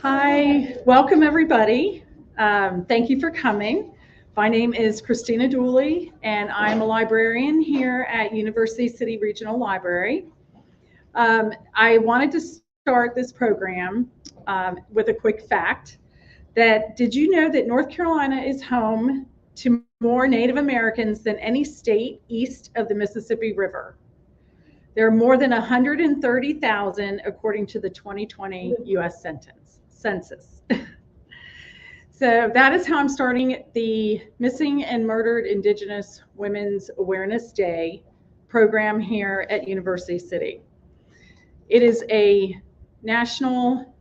Hi, welcome everybody. Thank you for coming. My name is Christina Dooley, and I'm a librarian here at University City Regional Library. I wanted to start this program with a quick fact that did you know that North Carolina is home to more Native Americans than any state east of the Mississippi River? There are more than 130,000 according to the 2020 U.S. Census. So that is how I'm starting the Missing and Murdered Indigenous Women's Awareness Day program here at University City. It is a national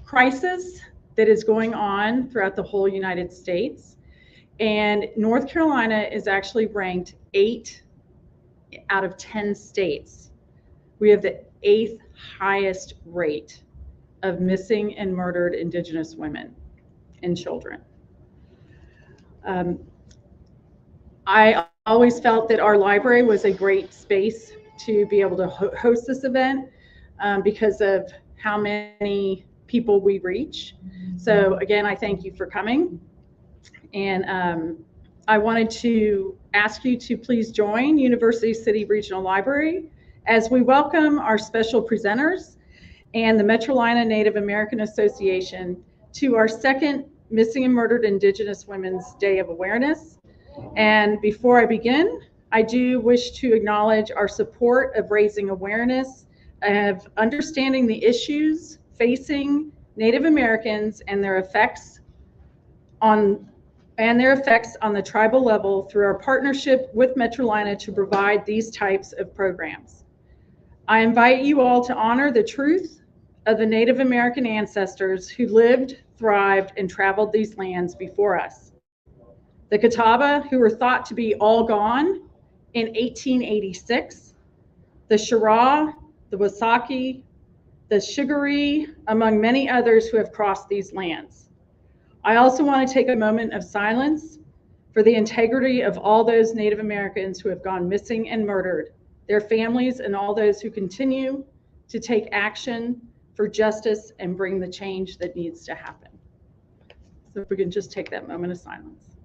crisis that is going on throughout the whole United States. And North Carolina is actually ranked 8 out of 10 states. We have the 8th highest rate of missing and murdered Indigenous women and children. I always felt that our library was a great space to be able to host this event because of how many people we reach. So again, I thank you for coming. And I wanted to ask you to please join University City Regional Library as we welcome our special presenters and the Metrolina Native American Association to our second Missing and Murdered Indigenous Women's Day of Awareness. And before I begin, I do wish to acknowledge our support of raising awareness of understanding the issues facing Native Americans and their effects on the tribal level through our partnership with Metrolina to provide these types of programs. I invite you all to honor the truth of the Native American ancestors who lived, thrived, and traveled these lands before us. The Catawba, who were thought to be all gone in 1886, the Shira, the Wasaki, the Coharie, among many others who have crossed these lands. I also want to take a moment of silence for the integrity of all those Native Americans who have gone missing and murdered, their families, and all those who continue to take action for justice and bring the change that needs to happen. So if we can just take that moment of silence.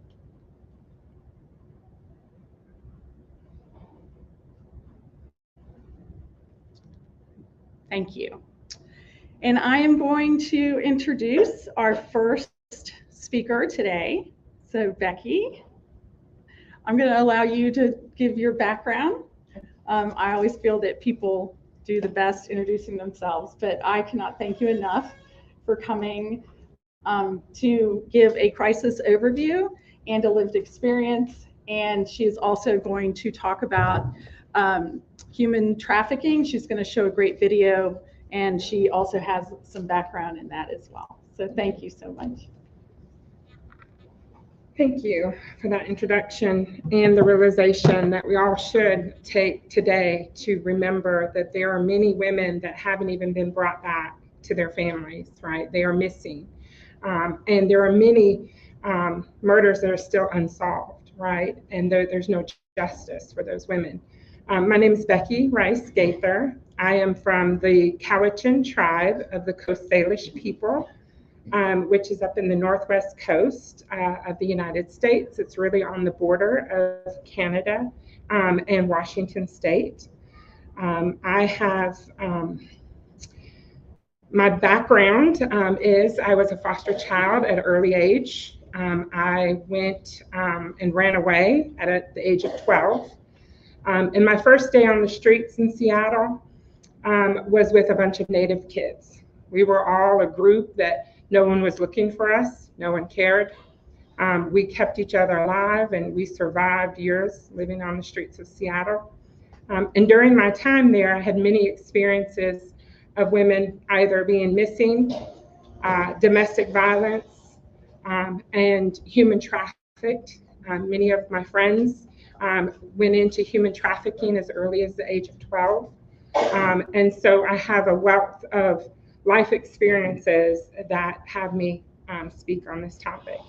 Thank you. And I am going to introduce our first speaker today. So Becky, I'm going to allow you to give your background. I always feel that people do the best introducing themselves, but I cannot thank you enough for coming to give a crisis overview and a lived experience. And she is also going to talk about human trafficking. She's going to show a great video, and she also has some background in that as well. So thank you so much. Thank you for that introduction and the realization that we all should take today to remember that there are many women that haven't even been brought back to their families, right? They are missing. And there are many murders that are still unsolved, right? And there's no justice for those women. My name is Becky Rice Gaither. I am from the Cowichan tribe of the Coast Salish people, which is up in the northwest coast of the United States. It's really on the border of Canada and Washington State. I have, my background is I was a foster child at an early age. I went and ran away at the age of 12. And my first day on the streets in Seattle was with a bunch of Native kids. We were all a group that no one was looking for us. No one cared. We kept each other alive, and we survived years living on the streets of Seattle. And during my time there, I had many experiences of women either being missing, domestic violence, and human trafficked. Many of my friends went into human trafficking as early as the age of 12. And so I have a wealth of life experiences that have me speak on this topic.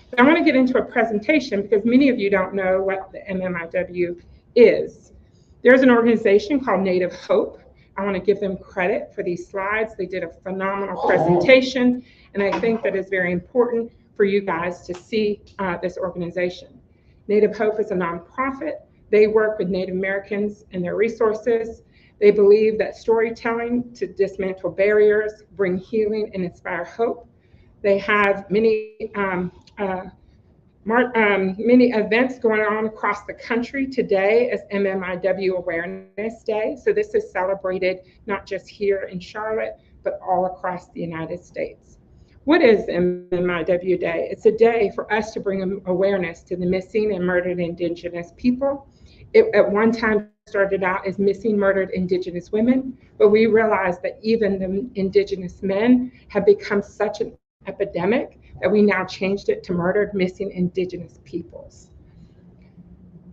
But I want to get into a presentation because many of you don't know what the MMIW is. There's an organization called Native Hope. I want to give them credit for these slides. They did a phenomenal presentation, and I think that it's very important for you guys to see this organization. Native Hope is a nonprofit. They work with Native Americans and their resources. They believe that storytelling to dismantle barriers, bring healing, and inspire hope. They have many events going on across the country. Today is MMIW Awareness Day. So this is celebrated not just here in Charlotte, but all across the United States. What is MMIW Day? It's a day for us to bring awareness to the missing and murdered Indigenous people. It at one time started out as missing, murdered Indigenous women, but we realized that even the Indigenous men have become such an epidemic that we now changed it to murdered, missing Indigenous peoples.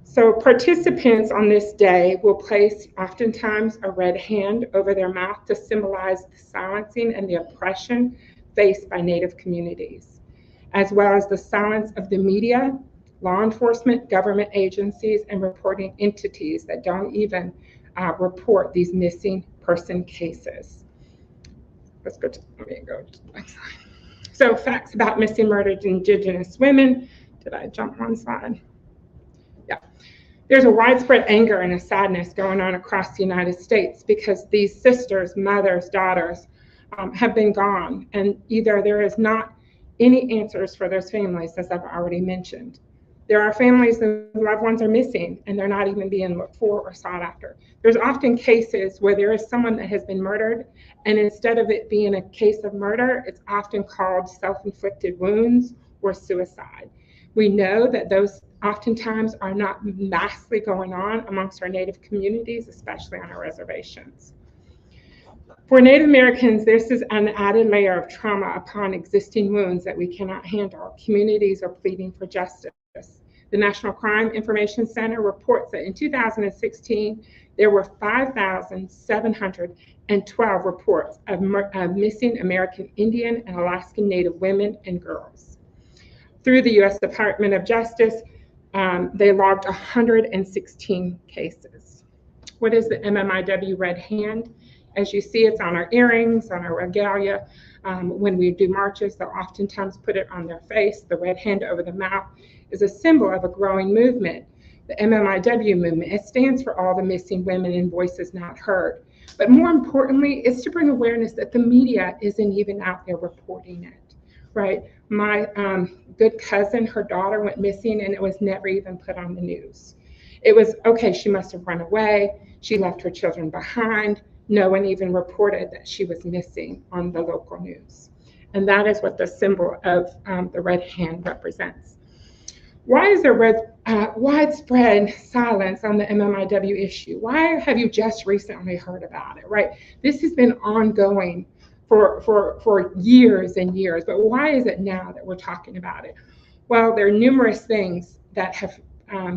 So participants on this day will place oftentimes a red hand over their mouth to symbolize the silencing and the oppression faced by Native communities, as well as the silence of the media, law enforcement, government agencies, and reporting entities that don't even report these missing person cases. Let me go to the next slide. So facts about missing, murdered Indigenous women. Did I jump one slide? Yeah. There's a widespread anger and a sadness going on across the United States because these sisters, mothers, daughters have been gone, and either there is not any answers for those families, as I've already mentioned. There are families whose loved ones are missing and they're not even being looked for or sought after. There's often cases where there is someone that has been murdered, and instead of it being a case of murder, it's often called self-inflicted wounds or suicide. We know that those oftentimes are not massively going on amongst our Native communities, especially on our reservations. For Native Americans, this is an added layer of trauma upon existing wounds that we cannot handle. Communities are pleading for justice. The National Crime Information Center reports that in 2016, there were 5,712 reports of missing American Indian and Alaskan Native women and girls. Through the U.S. Department of Justice, they logged 116 cases. What is the MMIW red hand? As you see, it's on our earrings, on our regalia. When we do marches, they'll oftentimes put it on their face. The red hand over the mouth is a symbol of a growing movement, the MMIW movement. It stands for all the missing women and voices not heard. But more importantly, it's to bring awareness that the media isn't even out there reporting it, right? My good cousin, her daughter went missing and it was never even put on the news. It was, okay, she must have run away. She left her children behind. No one even reported that she was missing on the local news. And that is what the symbol of the red hand represents. Why is there widespread silence on the MMIW issue? Why have you just recently heard about it, right? This has been ongoing for years and years, but why is it now that we're talking about it? Well, there are numerous things that have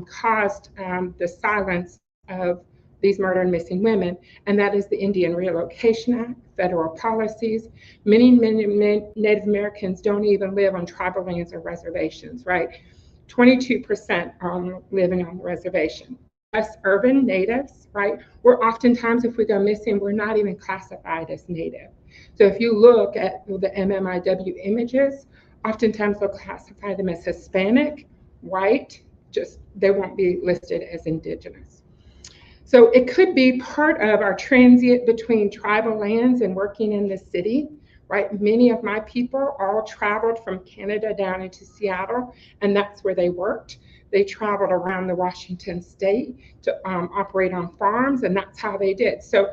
caused the silence of these murdered and missing women, and that is the Indian Relocation Act, federal policies. Many Native Americans don't even live on tribal lands or reservations, right? 22% are living on the reservation. Us urban natives, right? We're oftentimes, if we go missing, we're not even classified as Native. So if you look at the MMIW images, oftentimes they'll classify them as Hispanic, white, just they won't be listed as Indigenous. So it could be part of our transient between tribal lands and working in the city, right? Many of my people all traveled from Canada down into Seattle, and that's where they worked. They traveled around the Washington state to operate on farms, and that's how they did. So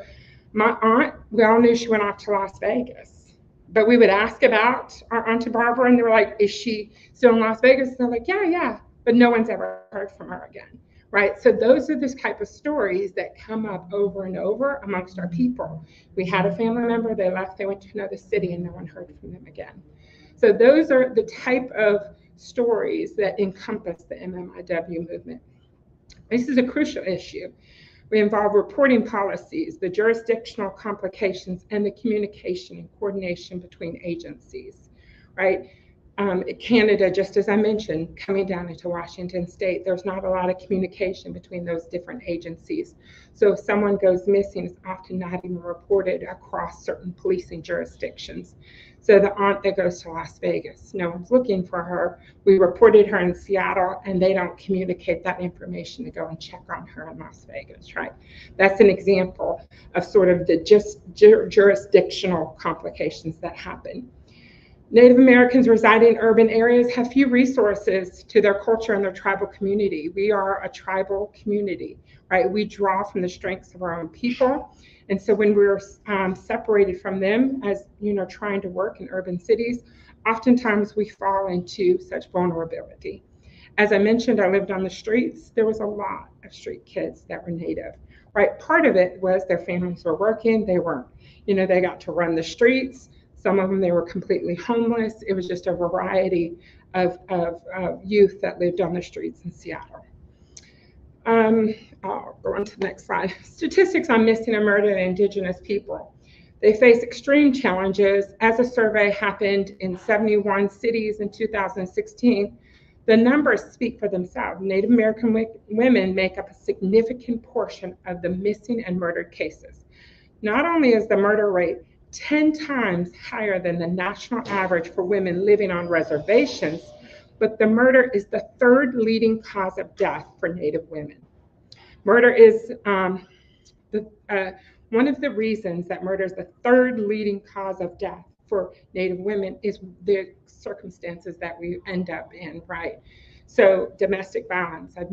my aunt, we all knew she went off to Las Vegas, but we would ask about our Aunt Barbara, and they were like, is she still in Las Vegas? And they're like, yeah, but no one's ever heard from her again. Right, so those are the type of stories that come up over and over amongst our people. We had a family member, they left, they went to another city, and no one heard from them again. So those are the type of stories that encompass the MMIW movement. This is a crucial issue. We involve reporting policies, the jurisdictional complications, and the communication and coordination between agencies, right? Canada, just as I mentioned, coming down into Washington State, there's not a lot of communication between those different agencies. So if someone goes missing, it's often not even reported across certain policing jurisdictions. So the aunt that goes to Las Vegas, no one's looking for her. We reported her in Seattle, and they don't communicate that information to go and check on her in Las Vegas, right? That's an example of sort of the just jurisdictional complications that happen. Native Americans residing in urban areas have few resources to their culture and their tribal community. We are a tribal community, right? We draw from the strengths of our own people. And so when we're separated from them, as you know, trying to work in urban cities, oftentimes we fall into such vulnerability. As I mentioned, I lived on the streets. There was a lot of street kids that were Native, right? Part of it was their families were working. They weren't, you know, they got to run the streets. Some of them, they were completely homeless. It was just a variety of youth that lived on the streets in Seattle. I'll go on to the next slide. Statistics on missing and murdered Indigenous people. They face extreme challenges. As a survey happened in 71 cities in 2016, the numbers speak for themselves. Native American women make up a significant portion of the missing and murdered cases. Not only is the murder rate 10 times higher than the national average for women living on reservations, but the murder is the third leading cause of death for Native women. Murder is one of the reasons that murder is the third leading cause of death for Native women is the circumstances that we end up in, right? So domestic violence, I've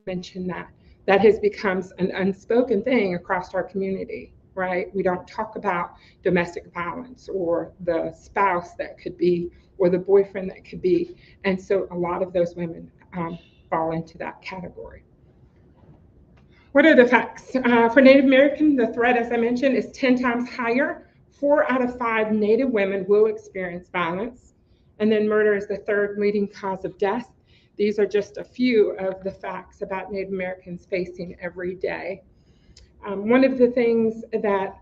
mentioned that. That has become an unspoken thing across our community, right? We don't talk about domestic violence or the spouse that could be, or the boyfriend that could be. And so a lot of those women fall into that category. What are the facts? For Native American, the threat, as I mentioned, is 10 times higher. 4 out of 5 Native women will experience violence. And then murder is the third leading cause of death. These are just a few of the facts about Native Americans facing every day. One of the things that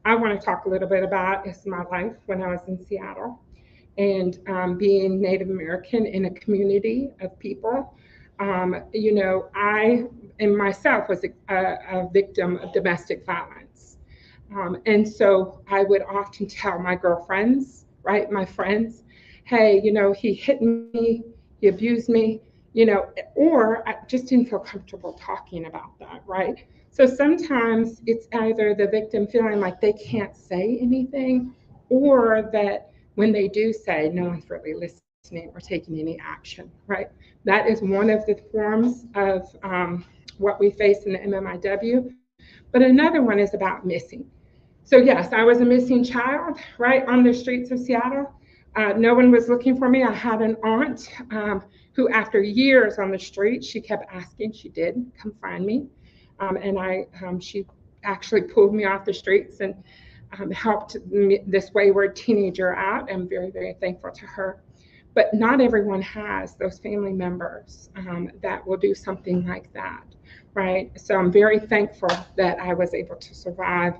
I want to talk a little bit about is my life when I was in Seattle and being Native American in a community of people. You know, I and myself was a victim of domestic violence. And so I would often tell my girlfriends, right, my friends, hey, you know, he hit me, he abused me, you know, or I just didn't feel comfortable talking about that, right? So sometimes it's either the victim feeling like they can't say anything, or that when they do say, no one's really listening or taking any action, right? That is one of the forms of what we face in the MMIW. But another one is about missing. So yes, I was a missing child, right, on the streets of Seattle. No one was looking for me. I had an aunt who, after years on the street, she kept asking, she did come find me. And she actually pulled me off the streets and helped this wayward teenager out. I'm very, very thankful to her. But not everyone has those family members that will do something like that, right? So I'm very thankful that I was able to survive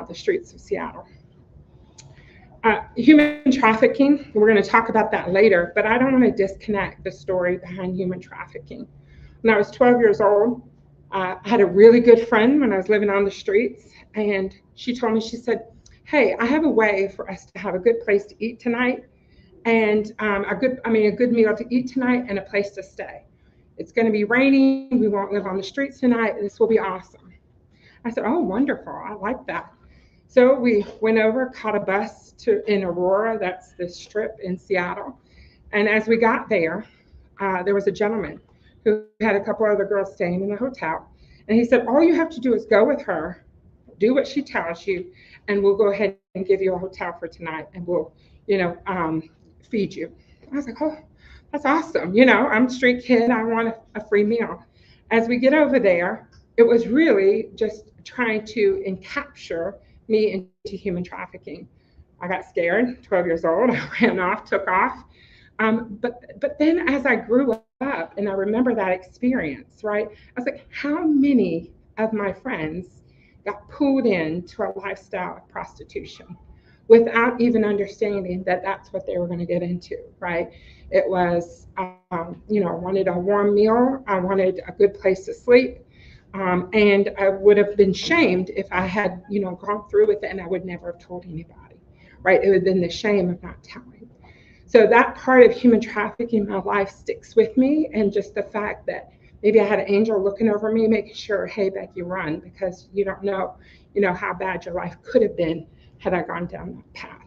the streets of Seattle. Human trafficking, we're going to talk about that later, but I don't want to disconnect the story behind human trafficking. When I was 12 years old, I had a really good friend when I was living on the streets, and she told me, she said, hey, I have a way for us to have a good place to eat tonight, and a good meal to eat tonight and a place to stay. It's going to be raining, we won't live on the streets tonight, this will be awesome. I said, oh, wonderful, I like that. So we went over, caught a bus in Aurora, that's the strip in Seattle. And as we got there, there was a gentleman who had a couple other girls staying in the hotel. And he said, all you have to do is go with her, do what she tells you, and we'll go ahead and give you a hotel for tonight, and we'll, you know, feed you. I was like, oh, that's awesome. You know, I'm a street kid, I want a free meal. As we get over there, it was really just trying to capture me into human trafficking. I got scared, 12 years old, I ran off, took off. But then as I grew up and I remember that experience, right? I was like, how many of my friends got pulled into a lifestyle of prostitution? without even understanding that that's what they were going to get into, right? It was, you know, I wanted a warm meal, I wanted a good place to sleep, and I would have been shamed if I had, you know, gone through with it, and I would never have told anybody, right? It would have been the shame of not telling. So that part of human trafficking in my life sticks with me, and just the fact that maybe I had an angel looking over me, making sure, hey, Becky, run, because you don't know, you know, how bad your life could have been had I gone down that path.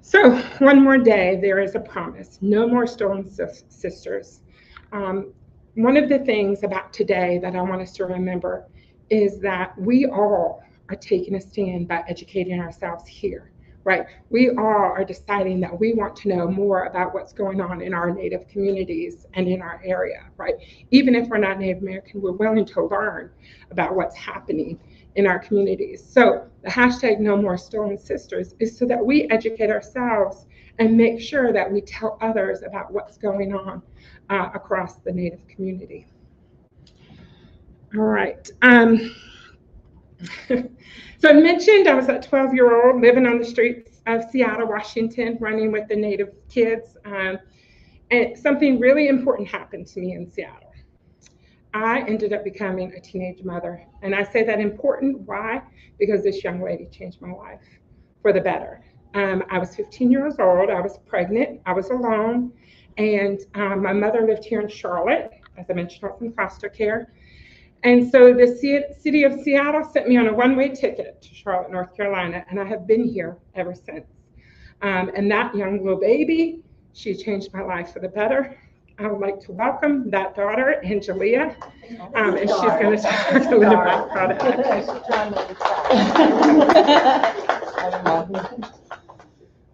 So one more day, there is a promise. No more stolen sisters. One of the things about today that I want us to remember is that we all are taking a stand by educating ourselves here, right? We all are deciding that we want to know more about what's going on in our Native communities and in our area, right? Even if we're not Native American, we're willing to learn about what's happening in our communities. So the hashtag No More Stolen Sisters is so that we educate ourselves and make sure that we tell others about what's going on across the Native community. All right. So I mentioned I was a 12-year-old living on the streets of Seattle, Washington, running with the Native kids. And something really important happened to me in Seattle. I ended up becoming a teenage mother. And I say that important, why? Because this young lady changed my life for the better. I was 15 years old, I was pregnant, I was alone, and my mother lived here in Charlotte. As I mentioned, I was in foster care. And so the city of Seattle sent me on a one-way ticket to Charlotte, North Carolina, and I have been here ever since. And that young little baby, she changed my life for the better. I would like to welcome that daughter, Angelea, and she's going to talk a little about it.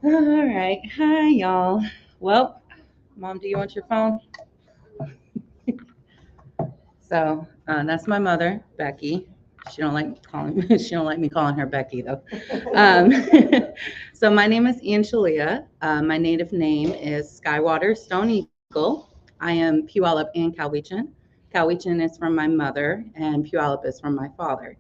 All right. Hi, y'all. Well, Mom, do you want your phone? So that's my mother, Becky. She don't like me calling her Becky though. So my name is Angelea. My native name is Skywater Stone Eagle. I am Puyallup and Cowichan. Cowichan is from my mother, and Puyallup is from my father.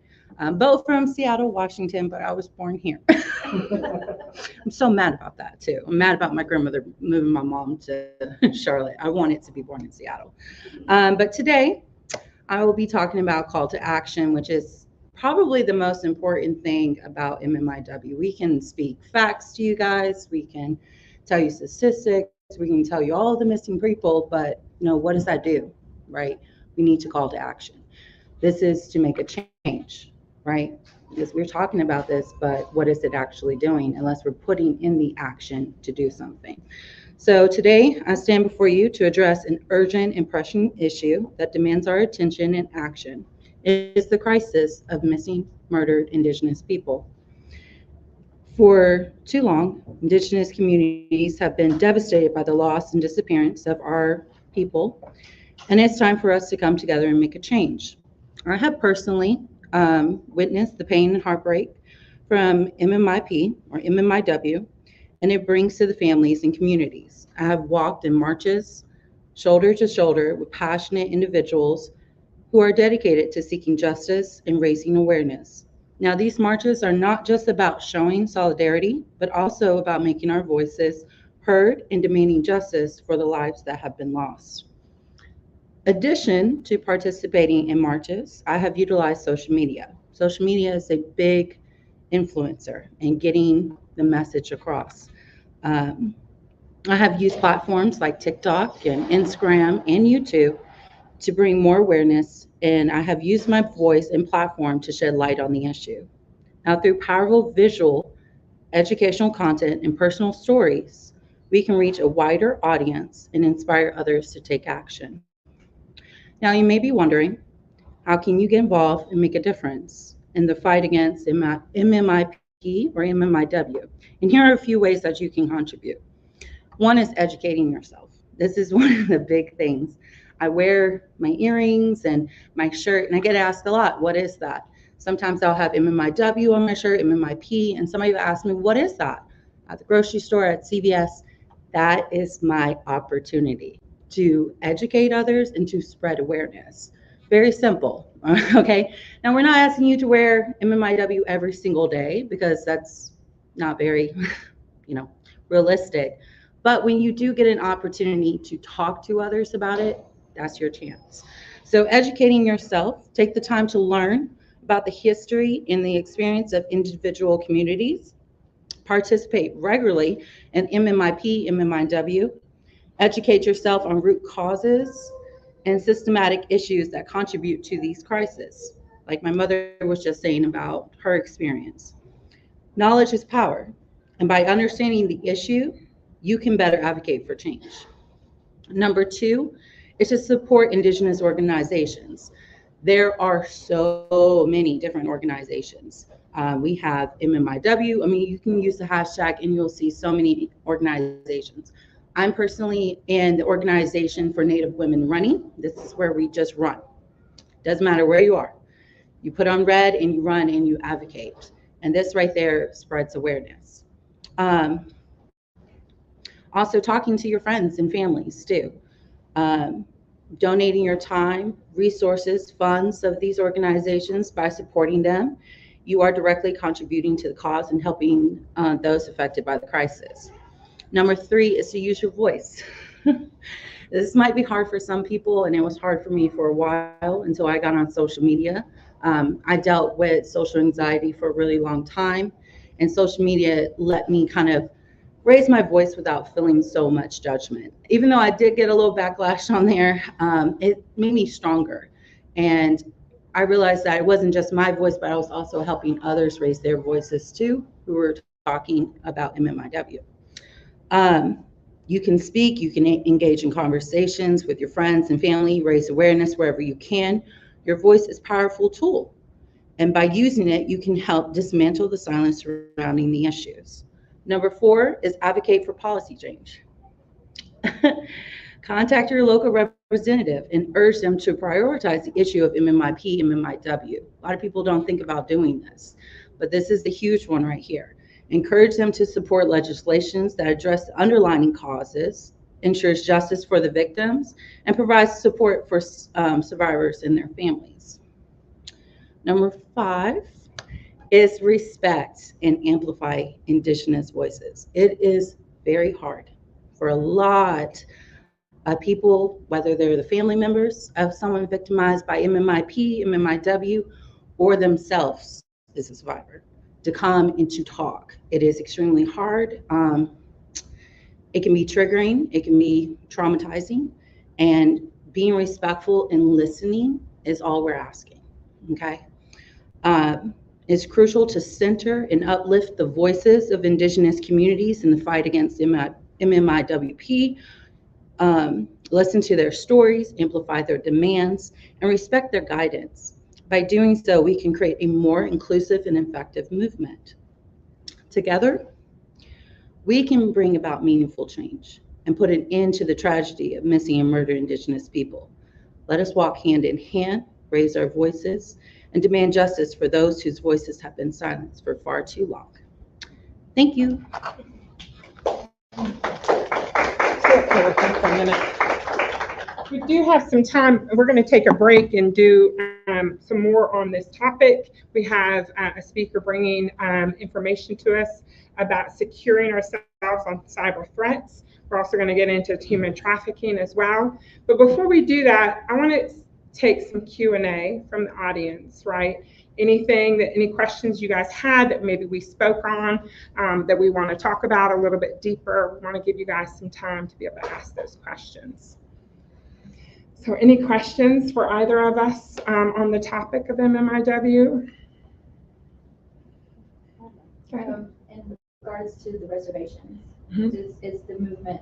Both from Seattle, Washington, but I was born here. I'm so mad about that too. I'm mad about my grandmother moving my mom to Charlotte. I wanted to be born in Seattle. But today, I will be talking about call to action, which is probably the most important thing about MMIW. We can speak facts to you guys. We can tell you statistics. We can tell you all the missing people, but you know, what does that do, right? We need to call to action. This is to make a change, right? Because we're talking about this, but what is it actually doing unless we're putting in the action to do something? So today I stand before you to address an urgent and pressing issue that demands our attention and action. It is the crisis of missing, murdered Indigenous people. For too long, Indigenous communities have been devastated by the loss and disappearance of our people, and it's time for us to come together and make a change. I have personally witnessed the pain and heartbreak from MMIP or MMIW, and it brings to the families and communities. I have walked in marches, shoulder to shoulder with passionate individuals who are dedicated to seeking justice and raising awareness. Now, these marches are not just about showing solidarity, but also about making our voices heard and demanding justice for the lives that have been lost. Addition to participating in marches, I have utilized social media. Social media is a big influencer in getting the message across. I have used platforms like TikTok and Instagram and YouTube to bring more awareness, and I have used my voice and platform to shed light on the issue. Now, through powerful visual, educational content, and personal stories, we can reach a wider audience and inspire others to take action. Now, you may be wondering, how can you get involved and make a difference in the fight against MMIP or MMIW? And here are a few ways that you can contribute. One is educating yourself. This is one of the big things. I wear my earrings and my shirt, and I get asked a lot, what is that? Sometimes I'll have MMIW on my shirt, MMIP, and somebody will ask me, what is that? At the grocery store, at CVS, that is my opportunity to educate others and to spread awareness. Very simple. Okay. Now, we're not asking you to wear MMIW every single day because that's not very, realistic. But when you do get an opportunity to talk to others about it, that's your chance. So educating yourself, take the time to learn about the history and the experience of individual communities, participate regularly in MMIP, MMIW, educate yourself on root causes and systematic issues that contribute to these crises, like my mother was just saying about her experience. Knowledge is power, and by understanding the issue, you can better advocate for change. Number two is to support Indigenous organizations. There are so many different organizations. We have MMIW. I mean, you can use the hashtag and you'll see so many organizations. I'm personally in the organization for Native Women Running. This is where we just run. Doesn't matter where you are. You put on red and you run and you advocate. And this right there spreads awareness. Also talking to your friends and families too. Donating your time, resources, funds of these organizations by supporting them. You are directly contributing to the cause and helping those affected by the crisis. Number three is to use your voice. This might be hard for some people, and it was hard for me for a while until I got on social media. I dealt with social anxiety for a really long time, and social media let me kind of raise my voice without feeling so much judgment. Even though I did get a little backlash on there, it made me stronger. And I realized that it wasn't just my voice, but I was also helping others raise their voices too, who were talking about MMIW. You can speak, you can engage in conversations with your friends and family, raise awareness wherever you can. Your voice is a powerful tool. And by using it, you can help dismantle the silence surrounding the issues. Number four is advocate for policy change. Contact your local representative and urge them to prioritize the issue of MMIP, MMIW. A lot of people don't think about doing this, but this is the huge one right here. Encourage them to support legislations that address the underlying causes, ensures justice for the victims, and provides support for survivors and their families. Number five is respect and amplify Indigenous voices. It is very hard for a lot of people, whether they're the family members of someone victimized by MMIP, MMIW, or themselves as a survivor, to come and to talk. It is extremely hard. It can be triggering, it can be traumatizing, and being respectful and listening is all we're asking, okay? It's crucial to center and uplift the voices of Indigenous communities in the fight against MMIWP, listen to their stories, amplify their demands, and respect their guidance. By doing so, we can create a more inclusive and effective movement. Together, we can bring about meaningful change and put an end to the tragedy of missing and murdered Indigenous people. Let us walk hand in hand, raise our voices, and demand justice for those whose voices have been silenced for far too long. Thank you. We do have some time. We're going to take a break and do some more on this topic. We have a speaker bringing information to us about securing ourselves on cyber threats. We're also going to get into human trafficking as well. But before we do that, I want to take some Q&A from the audience, right? Any questions you guys had that maybe we spoke on that we want to talk about a little bit deeper. We want to give you guys some time to be able to ask those questions. So any questions for either of us on the topic of MMIW? In regards to the reservations, is the movement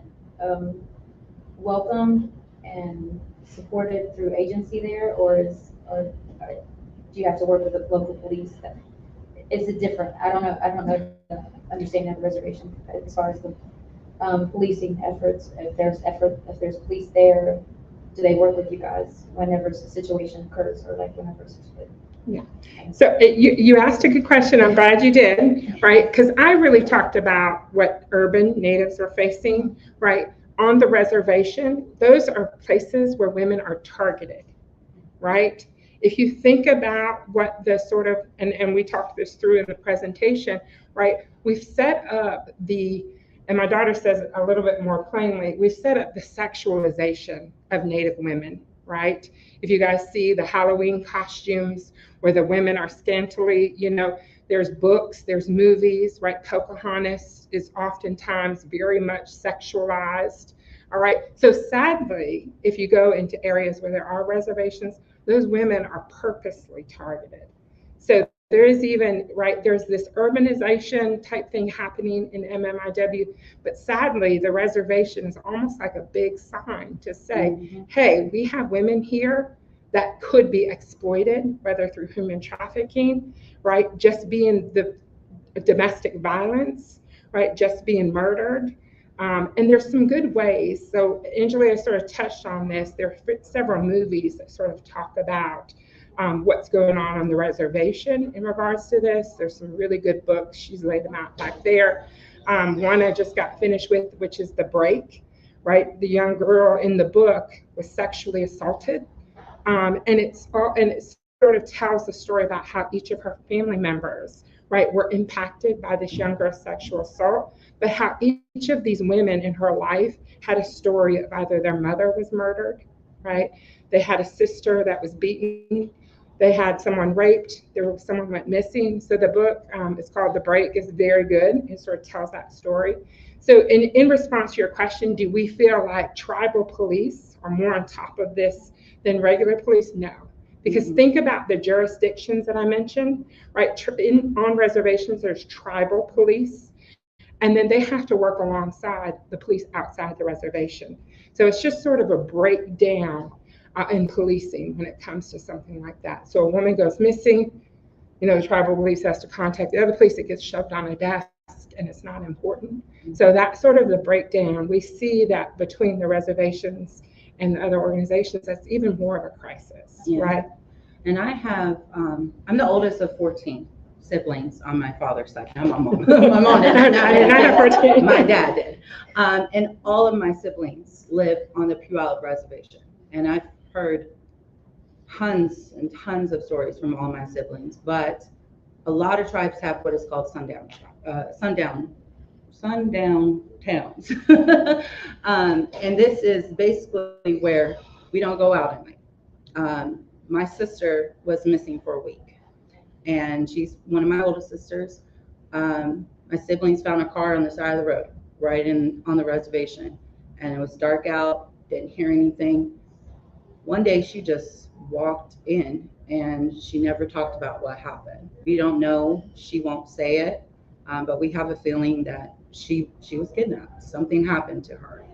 welcomed and supported through agency there, or do you have to work with the local police? Is it different? I don't know the understanding of the reservation as far as the policing efforts. If there's police there, do they work with you guys whenever a situation occurs, or like whenever it's split? Yeah. So you asked a good question. I'm glad you did, right? Because I really talked about what urban natives are facing, right? On the reservation, those are places where women are targeted, right? If you think about what the sort of, and we talked this through in the presentation, right? We've set up and my daughter says it a little bit more plainly, we've set up the sexualization of Native women, right? If you guys see the Halloween costumes where the women are scantily, there's books, there's movies, right? Pocahontas is oftentimes very much sexualized, all right? So sadly, if you go into areas where there are reservations, those women are purposely targeted. So there is even, right, there's this urbanization type thing happening in MMIW, but sadly, the reservation is almost like a big sign to say, hey, we have women here that could be exploited, whether through human trafficking, right, just being the domestic violence, right, just being murdered. And there's some good ways. So Angelea sort of touched on this. There are several movies that sort of talk about what's going on the reservation in regards to this. There's some really good books. She's laid them out back there. One I just got finished with, which is The Break, right? The young girl in the book was sexually assaulted. And it sort of tells the story about how each of her family members, right, were impacted by this young girl's sexual assault, but how each of these women in her life had a story of either their mother was murdered, right? They had a sister that was beaten. They had someone raped. Someone went missing. So the book is called The Break. It's very good. It sort of tells that story. So in response to your question, do we feel like tribal police are more on top of this than regular police? No. Because think about the jurisdictions that I mentioned, right? On reservations, there's tribal police, and then they have to work alongside the police outside the reservation. So it's just sort of a breakdown in policing when it comes to something like that. So a woman goes missing, the tribal police has to contact the other police. It gets shoved on a desk, and it's not important. So that's sort of the breakdown. We see that between the reservations and the other organizations, that's even more of a crisis, right? And I have, I'm the oldest of 14 siblings on my father's side. My mom did. I have 14. My dad did. And all of my siblings live on the Puyallup reservation. And I've heard tons and tons of stories from all my siblings, but a lot of tribes have what is called sundown towns. And this is basically where we don't go out at night. My sister was missing for a week, and she's one of my oldest sisters. My siblings found a car on the side of the road, right on the reservation, and it was dark out, didn't hear anything. One day she just walked in, and she never talked about what happened. We don't know, she won't say it, but we have a feeling that she was kidnapped. Something happened to her.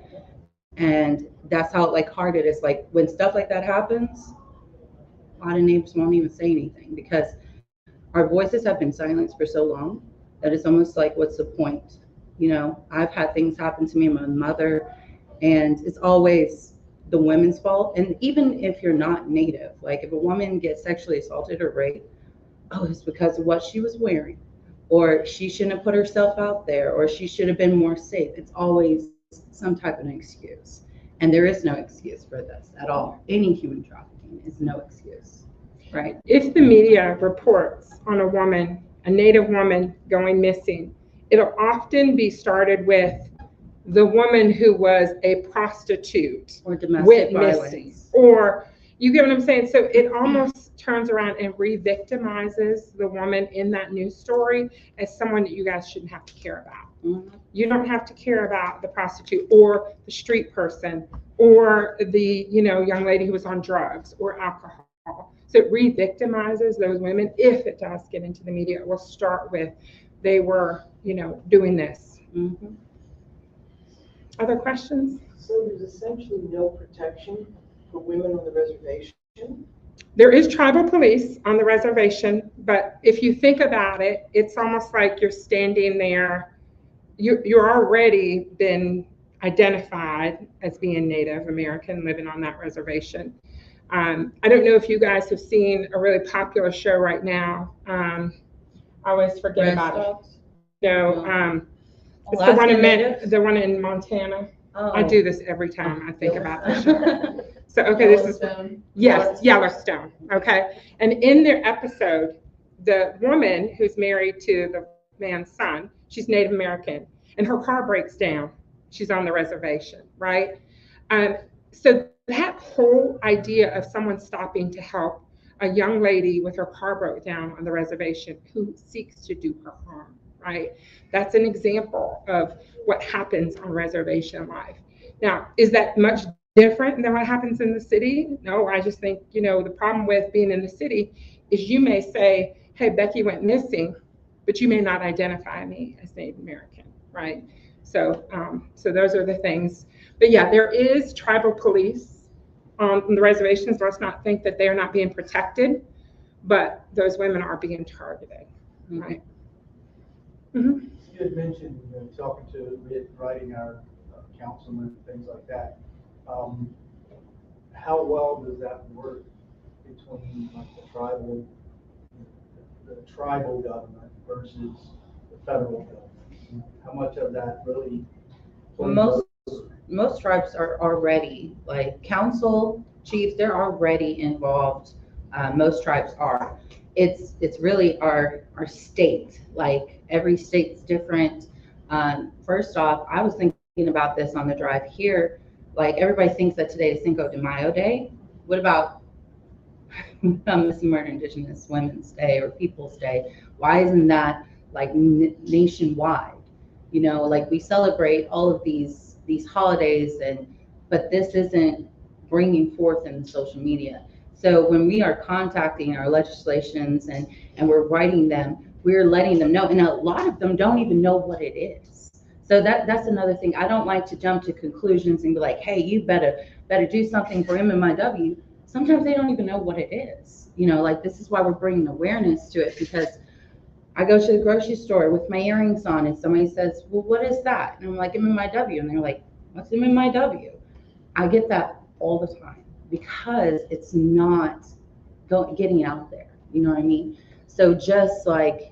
And that's how hard it is. Like when stuff like that happens, a lot of neighbors won't even say anything because our voices have been silenced for so long that it's almost like, what's the point? I've had things happen to me and my mother, and it's always the women's fault. And even if you're not Native, like if a woman gets sexually assaulted or raped, it's because of what she was wearing, or she shouldn't have put herself out there, or she should have been more safe. It's always some type of an excuse. And there is no excuse for this at all. Any human trafficking is no excuse, right? If the media reports on a Native woman going missing, it'll often be started with the woman who was a prostitute or domestic violence, missing, or you get what I'm saying? So it almost turns around and re-victimizes the woman in that news story as someone that you guys shouldn't have to care about. You don't have to care about the prostitute or the street person or the young lady who was on drugs or alcohol. So it re-victimizes those women. If it does get into the media, it will start with they were doing this. Other questions? So there's essentially no protection for women on the reservation? There is tribal police on the reservation, but if you think about it, it's almost like you're standing there. You're already been identified as being Native American living on that reservation. I don't know if you guys have seen a really popular show right now. I always forget about it. It's the one in Montana. I do this every time I think about the show. So, okay, this is, Yellowstone. yes, Yellowstone, okay? And in their episode, the woman who's married to the man's son, she's Native American, and her car breaks down. She's on the reservation, right? So that whole idea of someone stopping to help a young lady with her car broke down on the reservation who seeks to do her harm, right? That's an example of what happens on reservation life. Now, is that much different than what happens in the city? No, I just think, the problem with being in the city is you may say, hey, Becky went missing, but you may not identify me as Native American, right? So those are the things. But yeah, there is tribal police on the reservations. Let's not think that they're not being protected, but those women are being targeted, right? Mm-hmm. You had mentioned, talking to writing our councilman and things like that. How well does that work between like the tribal government versus the federal government? How much of that really? Most tribes are already, like council chiefs, they're already involved. Most tribes are. It's really our state. Like every state's different. First off, I was thinking about this on the drive here. Like everybody thinks that today is Cinco de Mayo Day. What about Missing Murder Indigenous Women's Day or People's Day? Why isn't that like nationwide? Like we celebrate all of these holidays, but this isn't bringing forth in social media. So when we are contacting our legislations and we're writing them, we're letting them know, and a lot of them don't even know what it is. So that's another thing. I don't like to jump to conclusions and be like, hey, you better do something for MMIW. Sometimes they don't even know what it is. Like this is why we're bringing awareness to it, because I go to the grocery store with my earrings on and somebody says, well, what is that? And I'm like, MMIW. And they're like, what's MMIW? I get that all the time because it's not getting out there. You know what I mean? So just like,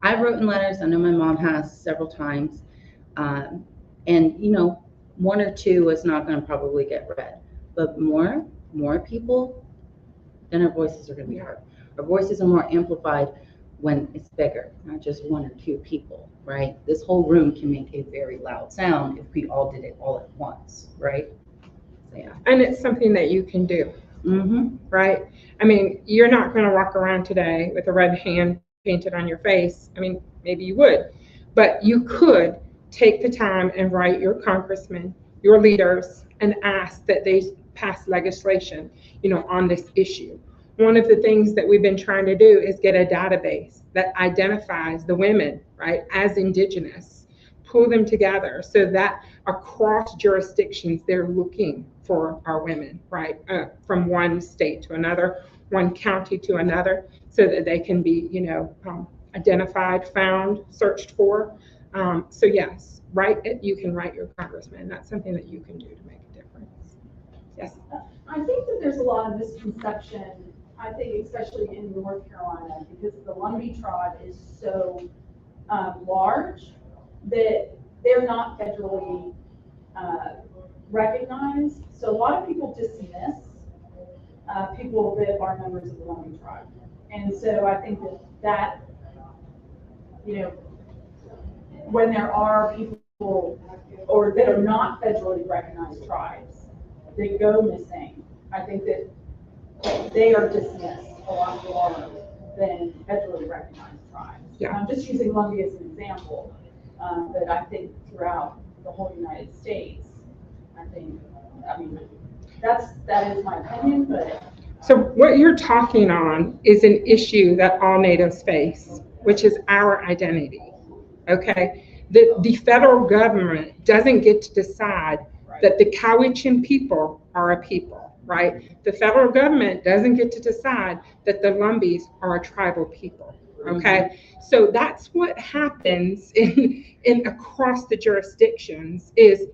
I've written letters. I know my mom has several times. And, one or two is not going to probably get read. But more people, then our voices are going to be heard. Our voices are more amplified when it's bigger, not just one or two people, right? This whole room can make a very loud sound if we all did it all at once, right? So, yeah. And it's something that you can do, right? I mean, you're not going to walk around today with a red hand painted on your face. I mean, maybe you would, but you could take the time and write your congressman, your leaders, and ask that they pass legislation, on this issue. One of the things that we've been trying to do is get a database that identifies the women, right, as Indigenous, pull them together so that across jurisdictions, they're looking for our women, right, from one state to another, one county to another, so that they can be, identified, found, searched for. So yes, you can write your congressman. That's something that you can do to make a difference. Yes. I think that there's a lot of misconception, I think especially in North Carolina, because the Lumbee tribe is so large that they're not federally recognized. So a lot of people dismiss people that are members of the Lumbee tribe. And so I think that when there are people or that are not federally recognized tribes that go missing, I think that they are dismissed a lot more than federally recognized tribes. Yeah. I'm just using Lumbee as an example, but I think throughout the whole United States, that is my opinion, but. So what you're talking on is an issue that all natives face, which is our identity, okay? The federal government doesn't get to decide that the Cowichan people are a people, right? The federal government doesn't get to decide that the Lumbees are a tribal people, okay? So that's what happens in across the jurisdictions is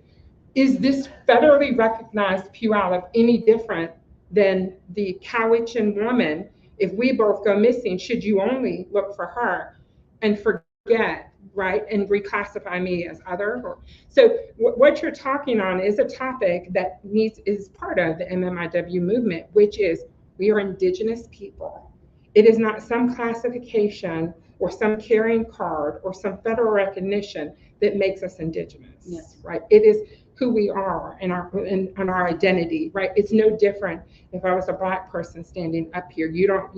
this federally recognized Puyallup any different than the Cowichan woman? If we both go missing, should you only look for her and forget right, and reclassify me as other. So what you're talking on is a topic that is part of the MMIW movement, which is we are Indigenous people. It is not some classification or some carrying card or some federal recognition that makes us Indigenous, Yes. right? It is who we are and our identity, right? It's no different if I was a Black person standing up here. You don't,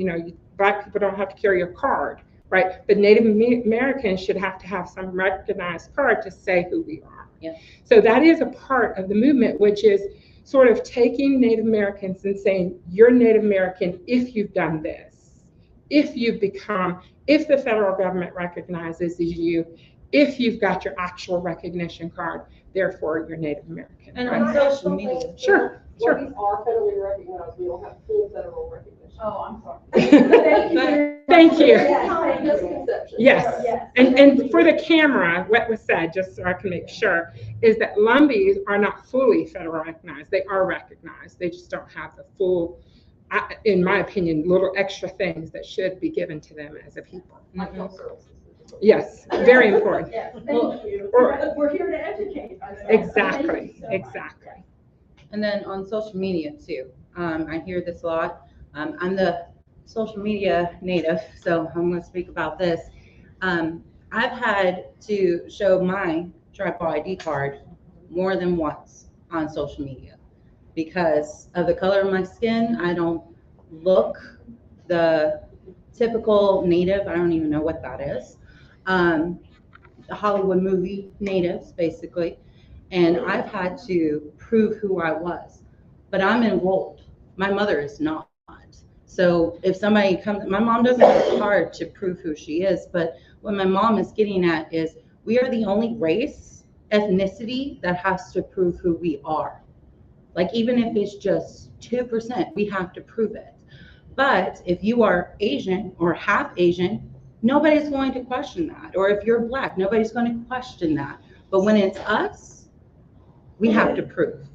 Black people don't have to carry a card, right? But Native Americans should have to have some recognized card to say who we are. Yeah. So that is a part of the movement, which is sort of taking Native Americans and saying, you're Native American if you've done this, if you've become, if the federal government recognizes you, if you've got your actual recognition card, therefore you're Native American. And right? on social media. Sure. Well, these are federally recognized. We don't have full federal recognition. Oh, I'm sorry. Thank you. Yes. Misconception. Yes. And for the camera, what was said, just so I can make sure, is that Lumbees are not fully federal recognized. They are recognized. They just don't have the full, in my opinion, little extra things that should be given to them as a people. Like health services. Yes, very important. Yes, thank you. We're here to educate ourselves. Exactly, Thank you so much. exactly. And then on social media too. I hear this a lot. I'm the social media native, so I'm going to speak about this. I've had to show my tribal ID card more than once on social media because of the color of my skin. I don't look the typical native. I don't even know what that is. The Hollywood movie natives, basically. And I've had to prove who I was, but I'm enrolled. My mother is not. So if somebody comes, my mom doesn't have a card to prove who she is, but what my mom is getting at is we are the only race, ethnicity that has to prove who we are. Like even if it's just 2%, we have to prove it. But if you are Asian or half Asian, nobody's going to question that. Or if you're Black, nobody's going to question that. But when it's us, we have to prove.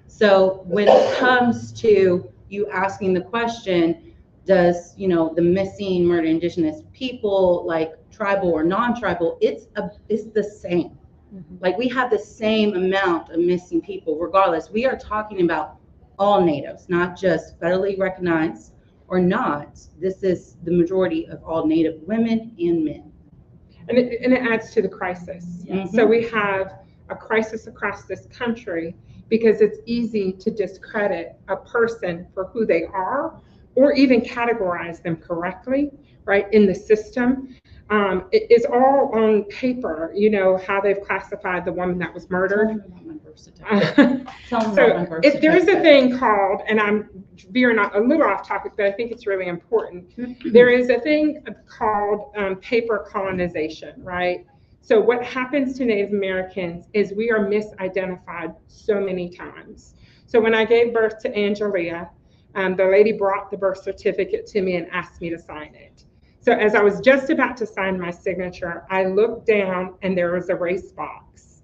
So when it comes to you asking the question, does, the missing murdered Indigenous people, like tribal or non-tribal, it's the same. Mm-hmm. Like we have the same amount of missing people regardless. We are talking about all natives, not just federally recognized or not. This is the majority of all Native women and men. And it adds to the crisis. Mm-hmm. So we have a crisis across this country because it's easy to discredit a person for who they are or even categorize them correctly, right, in the system. It's all on paper, how they've classified the woman that was murdered. So there's a thing called, and I'm veering a little off topic, but I think it's really important. There is a thing called paper colonization, right? So what happens to Native Americans is we are misidentified so many times. So when I gave birth to Angelea, the lady brought the birth certificate to me and asked me to sign it. So as I was just about to sign my signature, I looked down and there was a race box.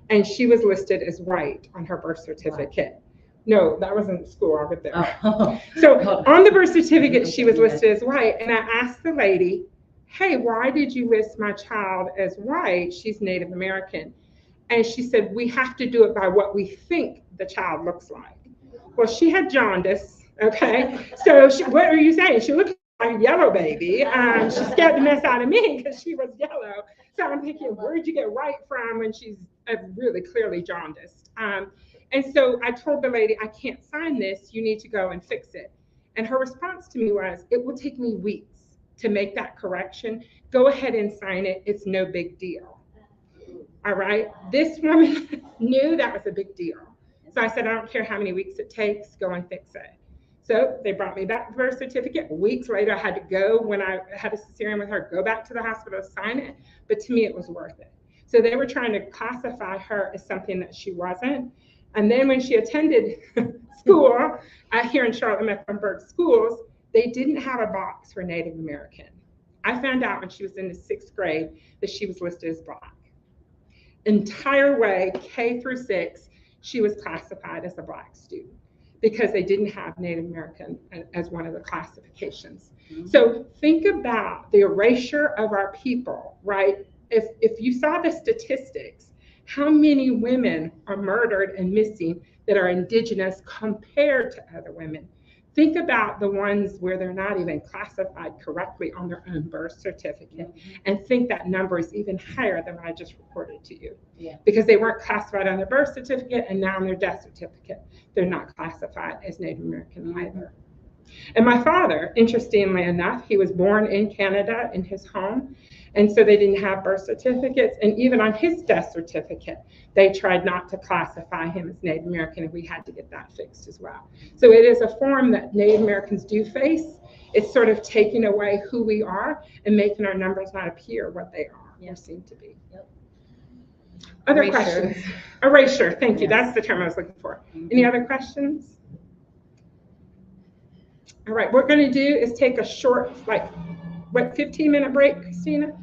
And she was listed as white on her birth certificate. No, that wasn't school over there. Oh. So on the birth certificate, she was listed as white. And I asked the lady, hey, why did you list my child as white? She's Native American. And she said, we have to do it by what we think the child looks like. Well, she had jaundice, okay? So what are you saying? She looked like a yellow baby. She scared the mess out of me because she was yellow. So I'm thinking, where'd you get white from when she's really clearly jaundiced? And so I told the lady, I can't sign this. You need to go and fix it. And her response to me was, it will take me weeks to make that correction. Go ahead and sign it. It's no big deal. All right. This woman knew that was a big deal. So I said, I don't care how many weeks it takes, go and fix it. So they brought me back the birth certificate. Weeks later, I had to go, when I had a cesarean with her, go back to the hospital, sign it. But to me, it was worth it. So they were trying to classify her as something that she wasn't. And then when she attended school here in Charlotte-Mecklenburg schools, they didn't have a box for Native American. I found out when she was in the 6th grade that she was listed as Black. Entire way, K through 6, she was classified as a Black student because they didn't have Native American as one of the classifications. Mm-hmm. So think about the erasure of our people, right? if you saw the statistics, how many women are murdered and missing that are Indigenous compared to other women? Think about the ones where they're not even classified correctly on their own birth certificate, and think that number is even higher than what I just reported to you. Yeah. Because they weren't classified on their birth certificate, and now on their death certificate, they're not classified as Native American either. And my father, interestingly enough, he was born in Canada in his home, and so they didn't have birth certificates. And even on his death certificate, they tried not to classify him as Native American, and we had to get that fixed as well. So it is a form that Native Americans do face. It's sort of taking away who we are and making our numbers not appear what they are or seem to be. Yep. Other Erasure. questions? Erasure, thank you. Yes. That's the term I was looking for. Any other questions? All right, what we're going to do is take a short, 15-minute break, Christina?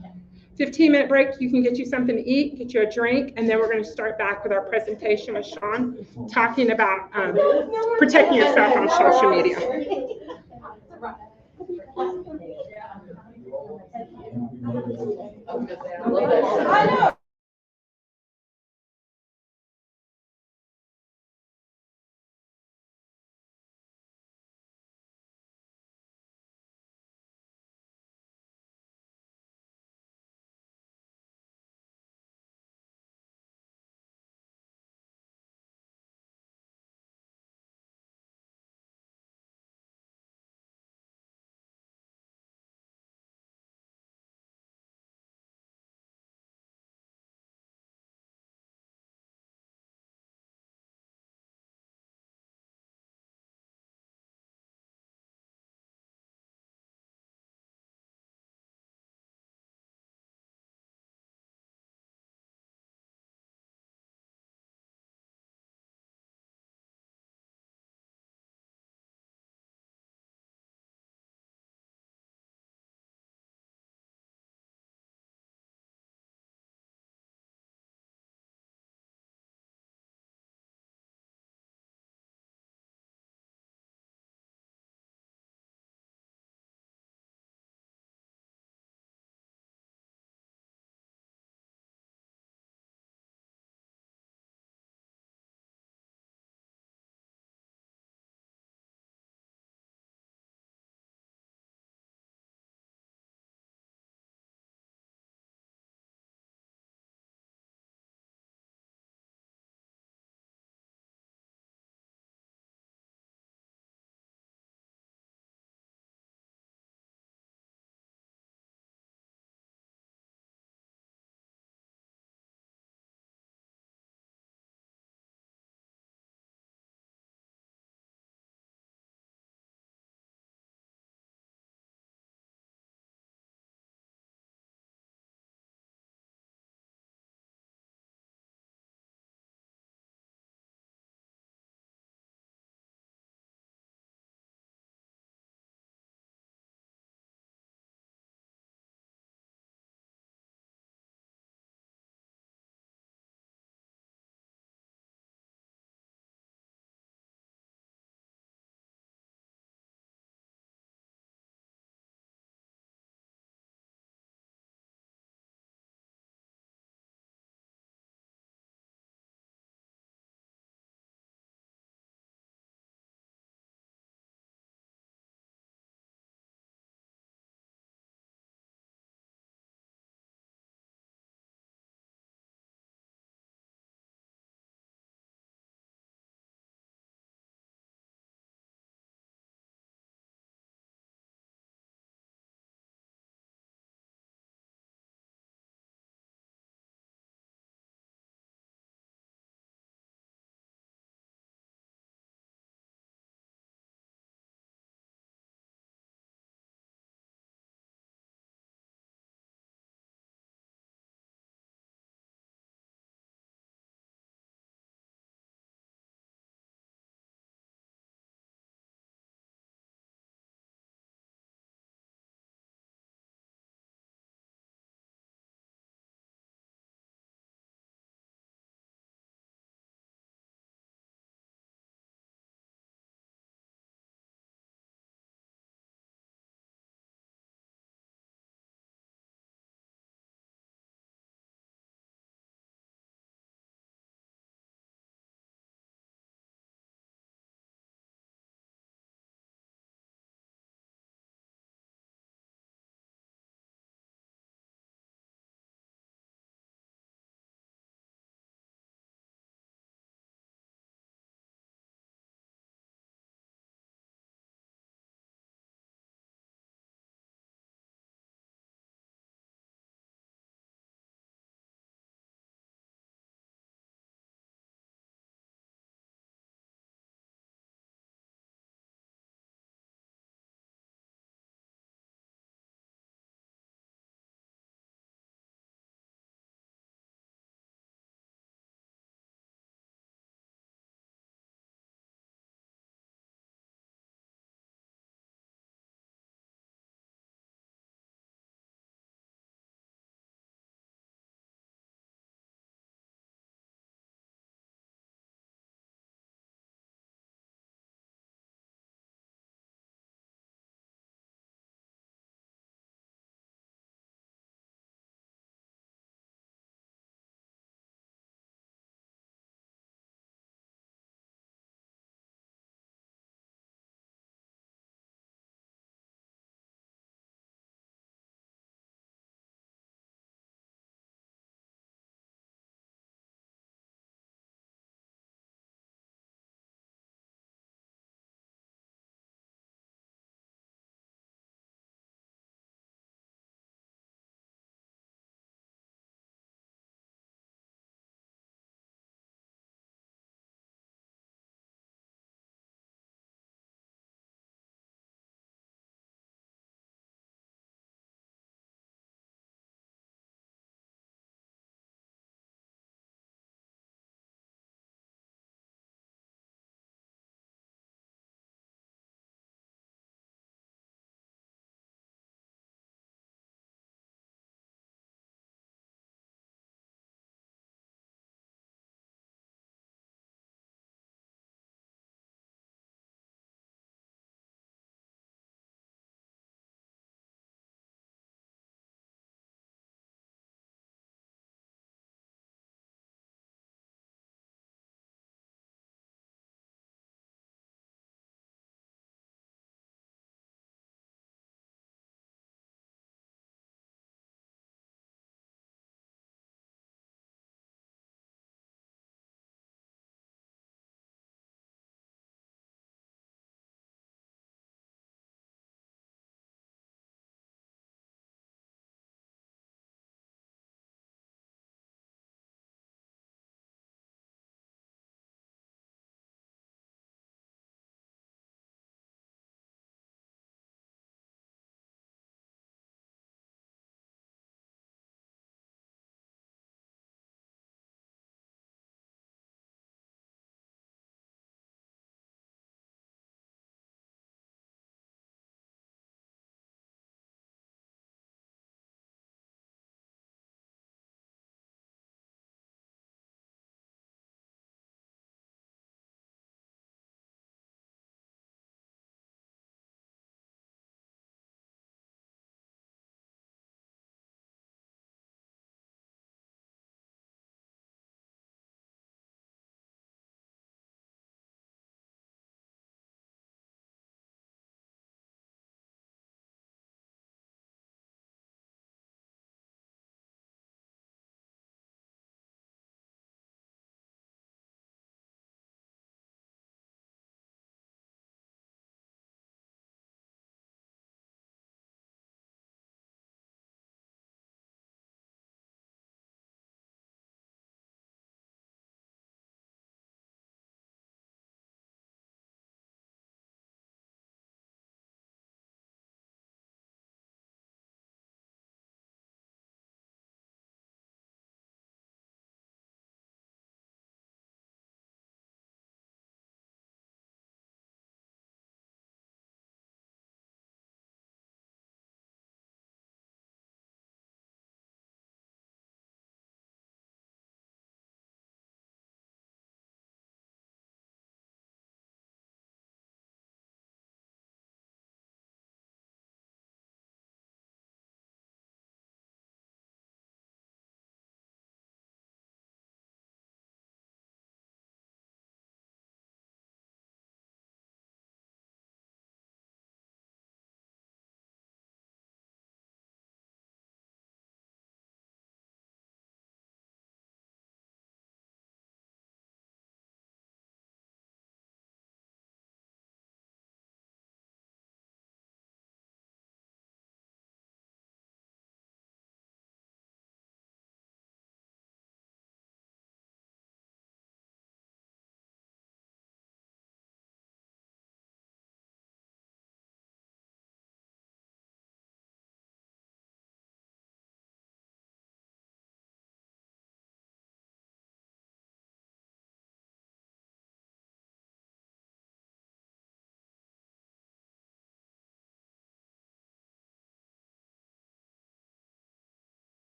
15-minute break. You can get you something to eat, get you a drink, and then we're going to start back with our presentation with Sean, talking about protecting yourself on social media. I know.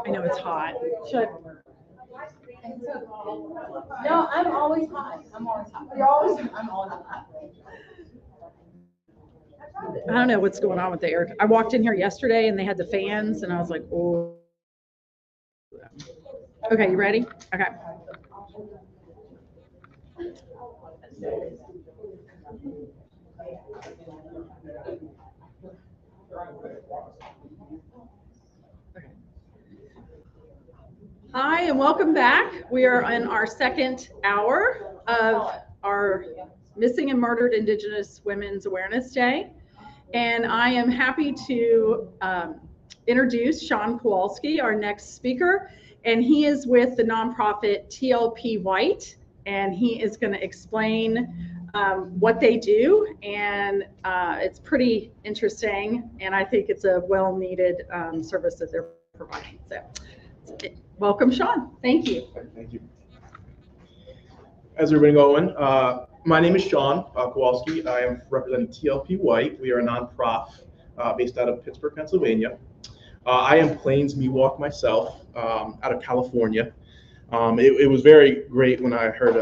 I know it's hot. Should No, I'm always hot. I'm always hot. You're always. I'm always hot. I don't know what's going on with the air. I walked in here yesterday and they had the fans and I was like, oh. Okay, you ready? Okay. Hi, and welcome back. We are in our second hour of our Missing and Murdered Indigenous Women's Awareness Day. And I am happy to introduce Sean Kowalski, our next speaker. And he is with the nonprofit TLP White, and he is going to explain what they do. And it's pretty interesting, and I think it's a well-needed service that they're providing. So welcome, Sean. Thank you. Thank you. How's everybody going? My name is Sean Kowalski. I am representing TLP White. We are a nonprofit based out of Pittsburgh, Pennsylvania. I am Plains Miwok myself, out of California. It was very great when I heard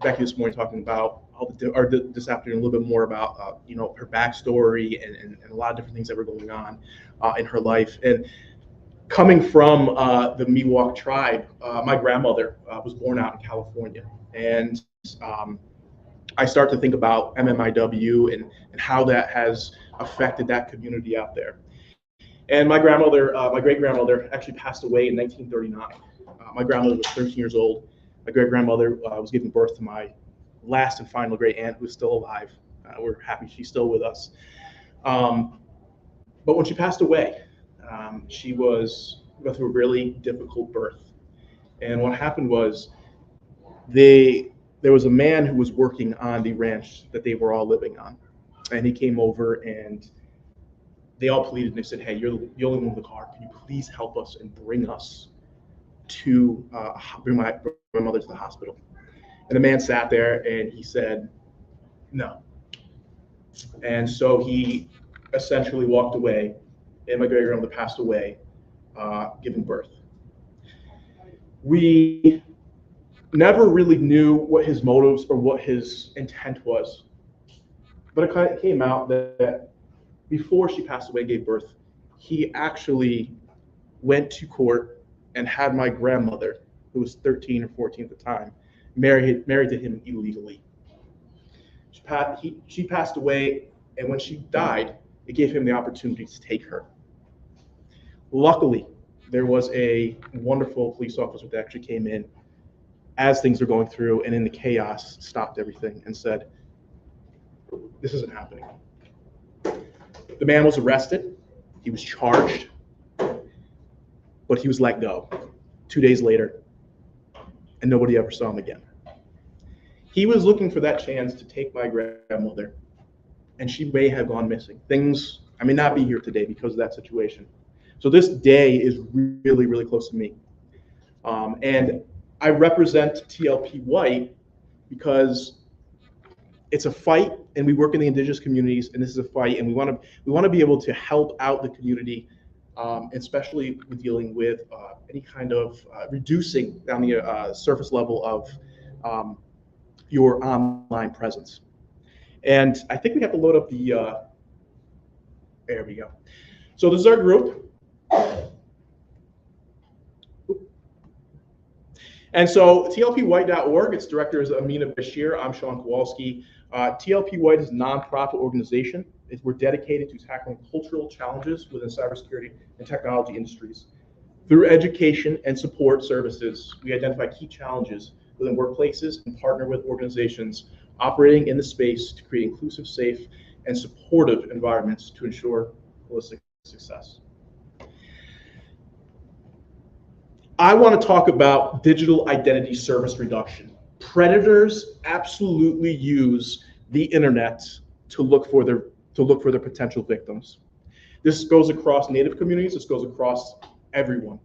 Becky this morning talking about, or this afternoon, a little bit more about her backstory and a lot of different things that were going on in her life. And coming from the Miwok tribe, my grandmother was born out in California, and I start to think about MMIW and how that has affected that community out there. And my grandmother, my great-grandmother, actually passed away in 1939. My grandmother was 13 years old. My great-grandmother was giving birth to my last and final great-aunt, who's still alive. We're happy she's still with us. But when she passed away, she was going through a really difficult birth. And what happened was there was a man who was working on the ranch that they were all living on. And he came over and they all pleaded and they said, hey, you're the only one with the car. Can you please help us and bring us to bring my mother to the hospital? And the man sat there and he said, no. And so he essentially walked away, and my great-grandmother passed away giving birth. We never really knew what his motives or what his intent was. But it kind of came out that before she passed away, gave birth, he actually went to court and had my grandmother, who was 13 or 14 at the time, married to him illegally. She passed away, and when she died, it gave him the opportunity to take her. Luckily, there was a wonderful police officer that actually came in as things were going through, and in the chaos, stopped everything and said, this isn't happening. The man was arrested, he was charged, but he was let go 2 days later, and nobody ever saw him again. He was looking for that chance to take my grandmother, and she may have gone missing. I may not be here today because of that situation. So this day is really, really close to me. And I represent TLP White because it's a fight, and we work in the Indigenous communities, and this is a fight, and we want to be able to help out the community, especially with dealing with any kind of reducing down the surface level of your online presence. And I think we have to load up the. There we go. So this is our group. And so TLPWhite.org, its director is Amina Bashir. I'm Sean Kowalski. TLP White is a nonprofit organization. We're dedicated to tackling cultural challenges within cybersecurity and technology industries. Through education and support services, we identify key challenges within workplaces and partner with organizations operating in the space to create inclusive, safe, and supportive environments to ensure holistic success. I want to talk about digital identity service reduction. Predators absolutely use the internet to look for their potential victims. This goes across Native communities. This goes across everyone.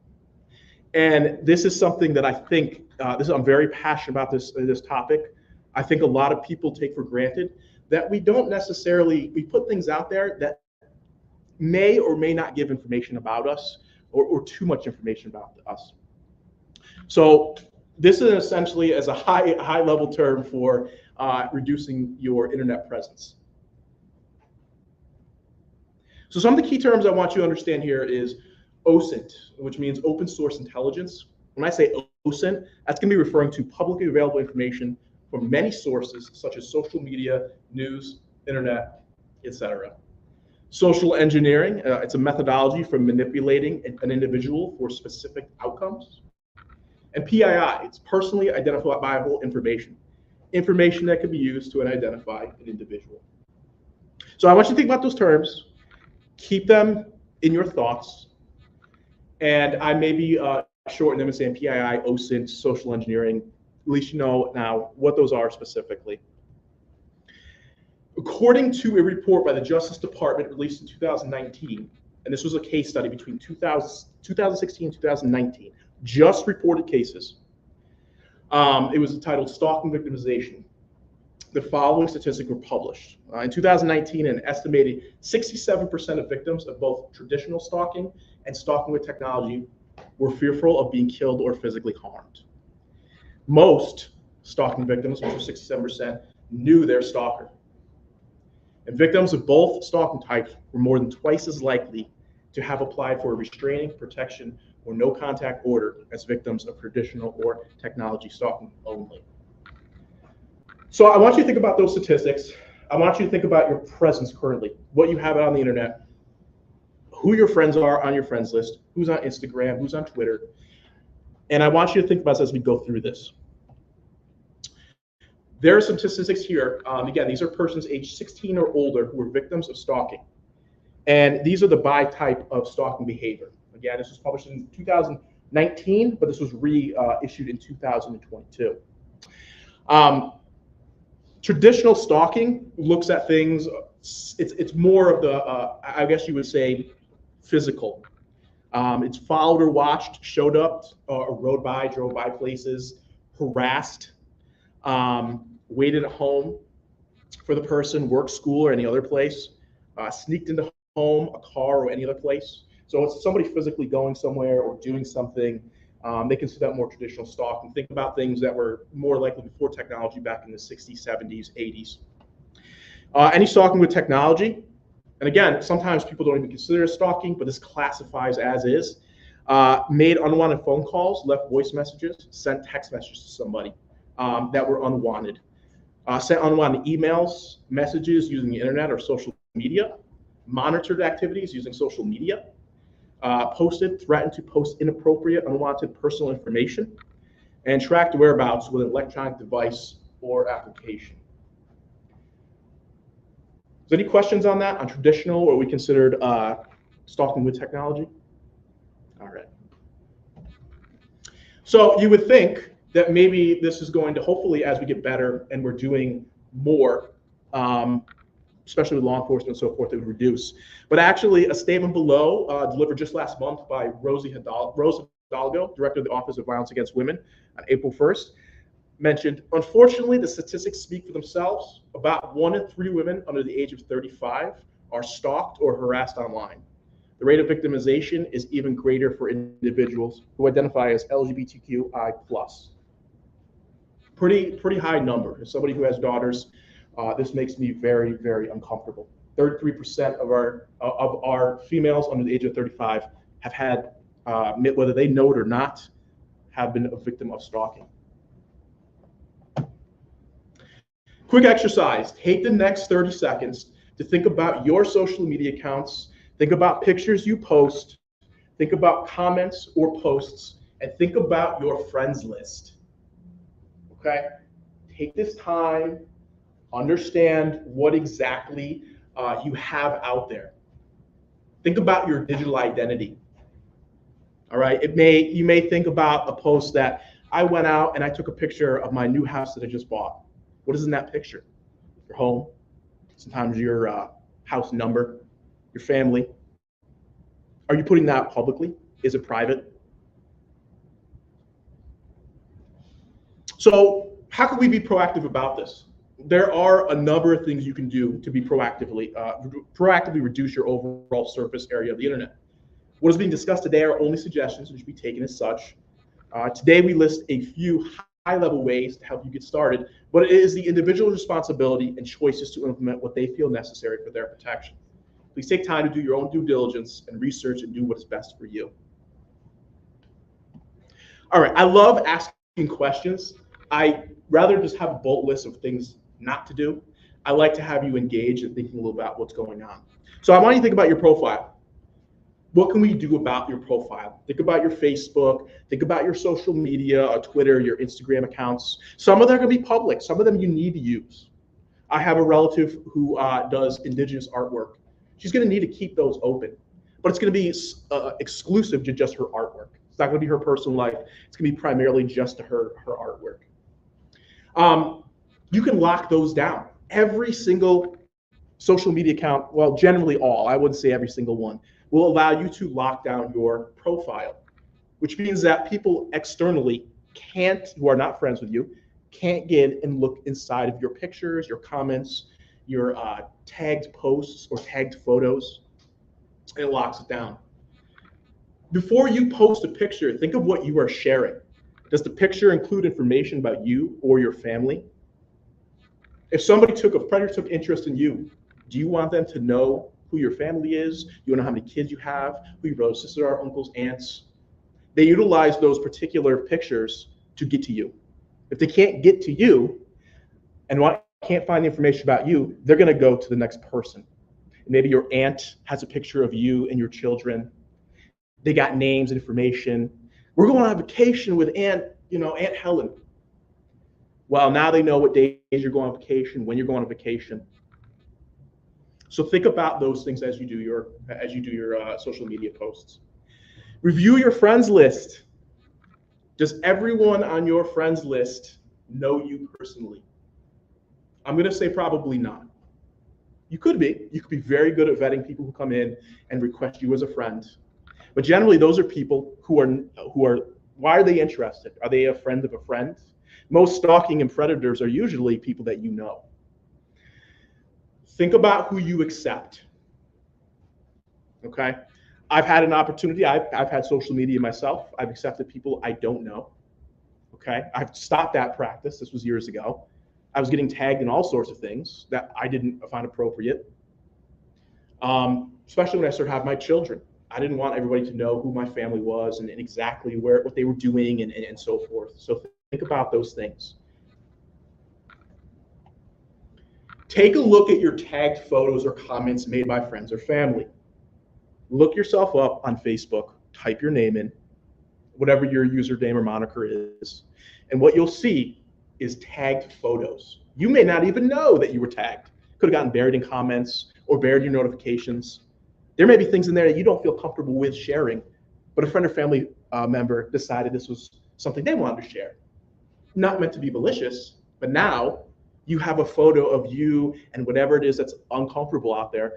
And this is something that I think I'm very passionate about this topic. I think a lot of people take for granted that we put things out there that may or may not give information about us, or too much information about us. So this is essentially as a high level term for reducing your internet presence. So some of the key terms I want you to understand here is OSINT, which means open source intelligence. When I say OSINT, that's going to be referring to publicly available information from many sources such as social media, news, internet, etc. Social engineering, it's a methodology for manipulating an individual for specific outcomes. And PII, it's personally identifiable information. Information that can be used to identify an individual. So I want you to think about those terms, keep them in your thoughts, and I may be shortening them and saying PII, OSINT, social engineering. At least you know now what those are specifically. According to a report by the Justice Department released in 2019, and this was a case study between 2016 and 2019, just reported cases. It was entitled Stalking Victimization. The following statistics were published. In 2019, an estimated 67% of victims of both traditional stalking and stalking with technology were fearful of being killed or physically harmed. Most stalking victims, which were 67%, knew their stalker. And victims of both stalking types were more than twice as likely to have applied for a restraining, protection, or no contact order as victims of traditional or technology stalking only. So I want you to think about those statistics. I want you to think about your presence currently, what you have out on the internet, who your friends are on your friends list, who's on Instagram, who's on Twitter. And I want you to think about this as we go through this. There are some statistics here. Again, these are persons aged 16 or older who were victims of stalking. And these are the by type of stalking behavior. Again, this was published in 2019, but this was reissued in 2022. Traditional stalking looks at things, it's more of the, I guess you would say, physical. It's followed or watched, showed up, rode by, drove by places, harassed, waited at home for the person, work, school, or any other place, sneaked into home, a car, or any other place. So it's somebody physically going somewhere or doing something. They consider that more traditional stalking. Think about things that were more likely before technology back in the 60s, 70s, 80s. Any stalking with technology, and again, sometimes people don't even consider it stalking, but this classifies as is. Made unwanted phone calls, left voice messages, sent text messages to somebody that were unwanted. Sent unwanted emails, messages using the internet or social media, monitored activities using social media, posted, threatened to post inappropriate, unwanted personal information, and tracked whereabouts with an electronic device or application. So any questions on that, on traditional or we considered stalking with technology? All right. So you would think that maybe this is going to, hopefully as we get better and we're doing more, especially with law enforcement and so forth, it would reduce. But actually a statement below delivered just last month by Rose Hidalgo, Director of the Office of Violence Against Women on April 1st, mentioned, unfortunately, the statistics speak for themselves. About 1 in 3 women under the age of 35 are stalked or harassed online. The rate of victimization is even greater for individuals who identify as LGBTQI+. Pretty high number. As somebody who has daughters, this makes me very, very uncomfortable. 33% of our females under the age of 35 have had, whether they know it or not, have been a victim of stalking. Quick exercise. Take the next 30 seconds to think about your social media accounts. Think about pictures you post. Think about comments or posts. And think about your friends list. Okay? Take this time. Understand what exactly you have out there. Think about your digital identity. All right? You may think about a post that I went out and I took a picture of my new house that I just bought. What is in that picture? Your home, sometimes your house number, your family. Are you putting that publicly? Is it private? So how can we be proactive about this? There are a number of things you can do to be proactively reduce your overall surface area of the internet. What is being discussed today are only suggestions and should be taken as such. Today we list a few high-level ways to help you get started, but it is the individual's responsibility and choices to implement what they feel necessary for their protection. Please take time to do your own due diligence and research and do what is best for you. All right, I love asking questions. I rather just have a bullet list of things not to do. I like to have you engage and thinking a little about what's going on. So I want you to think about your profile. What can we do about your profile? Think about your Facebook, think about your social media, Twitter, your Instagram accounts. Some of them are gonna be public, some of them you need to use. I have a relative who does Indigenous artwork. She's gonna need to keep those open, but it's gonna be exclusive to just her artwork. It's not gonna be her personal life. It's gonna be primarily just to her artwork. You can lock those down. Every single social media account, well, generally all, I wouldn't say every single one, will allow you to lock down your profile, which means that people externally who are not friends with you, can't get and look inside of your pictures, your comments, your tagged posts or tagged photos, and it locks it down. Before you post a picture, think of what you are sharing. Does the picture include information about you or your family? If a predator took interest in you, do you want them to know who your family is? You know how many kids you have, who your brothers, sisters are, uncles, aunts? They utilize those particular pictures to get to you. If they can't get to you and can't find the information about you, they're gonna go to the next person. Maybe your aunt has a picture of you and your children. They got names and information. We're going on vacation with Aunt Helen. Well, now they know what days you're going on vacation, when you're going on vacation. So think about those things as you do your social media posts. Review your friends list. Does everyone on your friends list know you personally? I'm going to say probably not. You could be. You could be very good at vetting people who come in and request you as a friend. But generally, those are people who are. Why are they interested? Are they a friend of a friend? Most stalking and predators are usually people that you know. Think about who you accept. Okay, I've had an opportunity. I've had social media myself. I've accepted people I don't know. Okay, I've stopped that practice. This was years ago. I was getting tagged in all sorts of things that I didn't find appropriate. Especially when I started having my children. I didn't want everybody to know who my family was and exactly what they were doing and so forth. So think about those things. Take a look at your tagged photos or comments made by friends or family. Look yourself up on Facebook, type your name in, whatever your username or moniker is, and what you'll see is tagged photos. You may not even know that you were tagged. Could have gotten buried in comments or buried in your notifications. There may be things in there that you don't feel comfortable with sharing, but a friend or family member decided this was something they wanted to share. Not meant to be malicious, but now you have a photo of you and whatever it is that's uncomfortable out there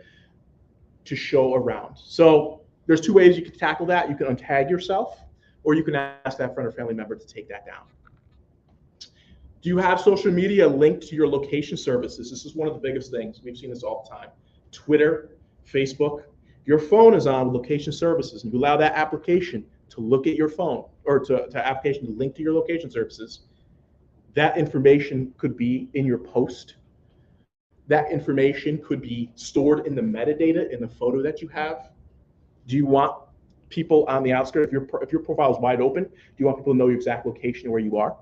to show around. So there's two ways you can tackle that. You can untag yourself, or you can ask that friend or family member to take that down. Do you have social media linked to your location services? This is one of the biggest things. We've seen this all the time. Twitter, Facebook. Your phone is on location services, and you allow that application to look at your phone, or to application to link to your location services. That information could be in your post. That information could be stored in the metadata in the photo that you have. Do you want people on the outskirts, if your profile is wide open, do you want people to know your exact location where you are?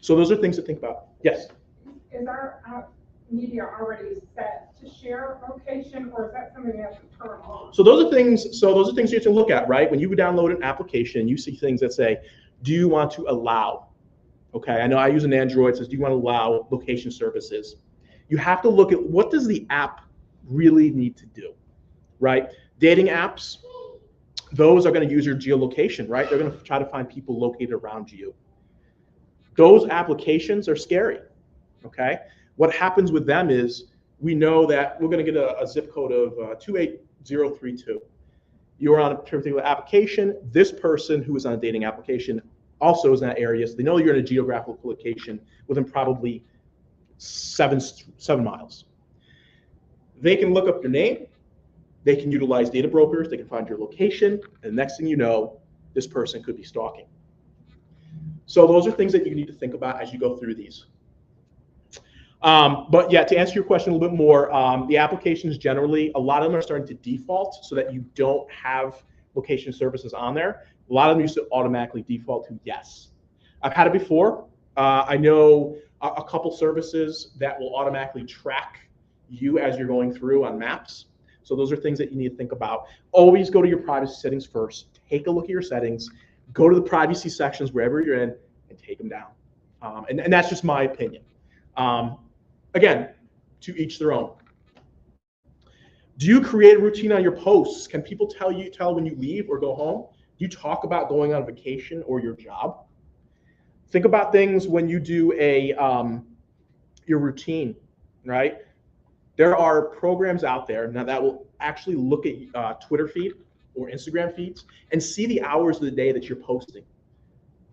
So those are things to think about. Yes? Is our media already set to share location, or is that something you have to turn on? So those are things you have to look at, right? When you download an application, you see things that say, do you want to allow? Okay, I know I use an Android, it says, do you want to allow location services? You have to look at what does the app really need to do, right? Dating apps, those are going to use your geolocation, right? They're going to try to find people located around you. Those applications are scary, okay? What happens with them is we know that we're going to get a zip code of 28032. You're on a particular application. This person who is on a dating application also is in that area, so they know you're in a geographical location within probably seven miles. They can look up your name, They can utilize data brokers, they can find your location, and the next thing you know, this person could be stalking. So those are things that you need to think about as you go through these. But yeah, to answer your question a little bit more, the applications generally, a lot of them are starting to default so that you don't have location services on there. A lot of them used to automatically default to yes. I've had it before. I know a couple services that will automatically track you as you're going through on maps. So those are things that you need to think about. Always go to your privacy settings first. Take a look at your settings. Go to the privacy sections wherever you're in and take them down. And that's just my opinion. Again, to each their own. Do you create a routine on your posts? Can people tell when you leave or go home? Do you talk about going on vacation or your job? Think about things when you do your routine, right? There are programs out there now that will actually look at Twitter feed or Instagram feeds and see the hours of the day that you're posting.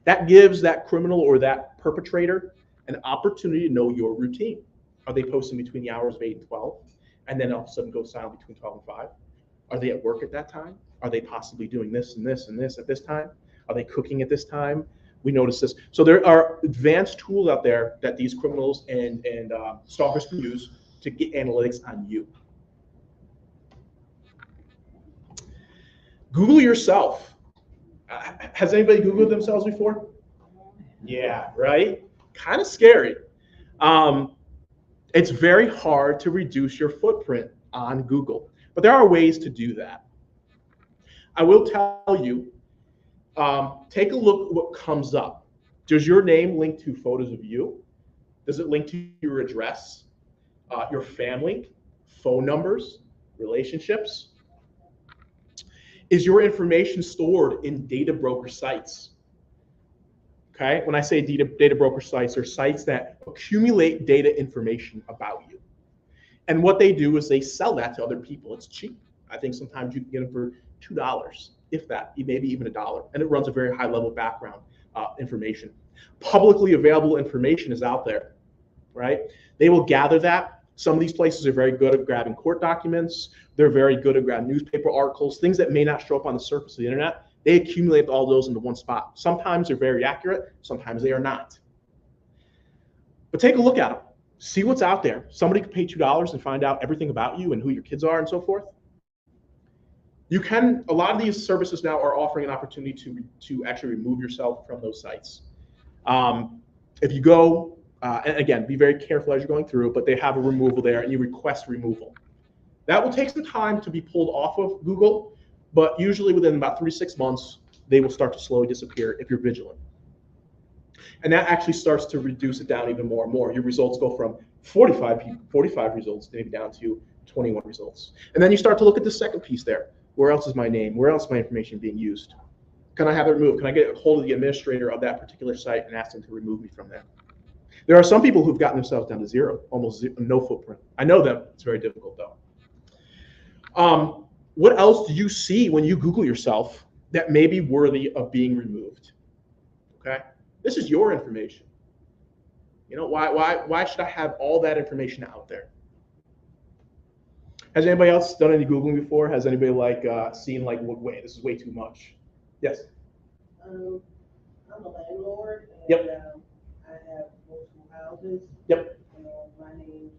That gives that criminal or that perpetrator an opportunity to know your routine. Are they posting between the hours of 8 and 12? And then all of a sudden go silent between 12 and 5? Are they at work at that time? Are they possibly doing this and this and this at this time? Are they cooking at this time? We notice this. So there are advanced tools out there that these criminals and stalkers can use to get analytics on you. Google yourself. Has anybody Googled themselves before? Yeah, right? Kind of scary. It's very hard to reduce your footprint on Google, but there are ways to do that. I will tell you, take a look at what comes up. Does your name link to photos of you? Does it link to your address, your family, phone numbers, relationships? Is your information stored in data broker sites? Okay, when I say data broker sites, are sites that accumulate data information about you. And what they do is they sell that to other people. It's cheap. I think sometimes you can get them for $2, if that, maybe even $1. And it runs a very high level background information. Publicly available information is out there, right? They will gather that. Some of these places are very good at grabbing court documents. They're very good at grabbing newspaper articles, things that may not show up on the surface of the internet. They accumulate all those into one spot. Sometimes they're very accurate, sometimes they are not. But take a look at them. See what's out there. Somebody could pay $2 and find out everything about you and who your kids are and so forth. You can, a lot of these services now are offering an opportunity to actually remove yourself from those sites. If you go, and again, be very careful as you're going through, but they have a removal there and you request removal. That will take some time to be pulled off of Google, but usually within about 3 to 6 months, they will start to slowly disappear if you're vigilant. And that actually starts to reduce it down even more and more. Your results go from 45 results maybe down to 21 results. And then you start to look at the second piece there. Where else is my name? Where else is my information being used? Can I have it removed? Can I get a hold of the administrator of that particular site and ask them to remove me from there? There are some people who've gotten themselves down to zero, almost no footprint. I know them. It's very difficult though. What else do you see when you Google yourself that may be worthy of being removed? Okay, this is your information. You know, why should I have all that information out there? Has anybody else done any Googling before? Has anybody seen wait, this is way too much? Yes. I'm a landlord. And, yep. I have multiple houses. Yep. And my name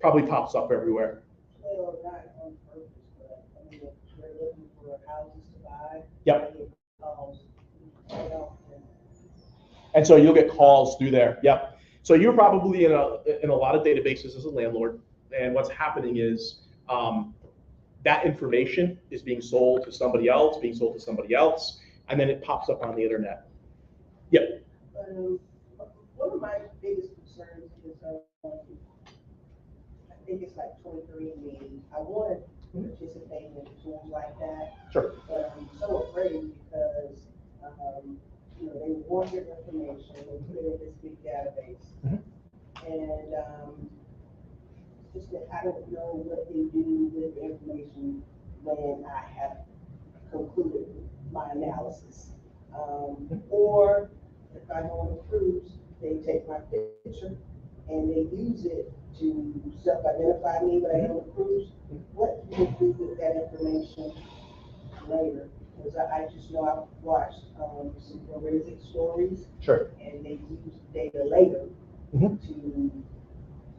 probably pops up everywhere. Well, not on purpose, but I mean, if they're looking for houses to buy. Yep. They get calls, and so you'll get calls through there. Yep. So you're probably in a lot of databases as a landlord, and what's happening is that information is being sold to somebody else, and then it pops up on the internet. Yep. One of my biggest concerns is, I think it's like 23andMe. I want to participate in tools like that. Sure. But I'm so afraid because, they want your information, they put it in this big database. And just that I don't know what they do with the information when I have concluded my analysis. Or if I go on a cruise, they take my picture and they use it to self-identify me when I get on the cruise. What do you do with that information later? Because I just know I've watched some forensic stories. Sure. And they use data later Mhm. to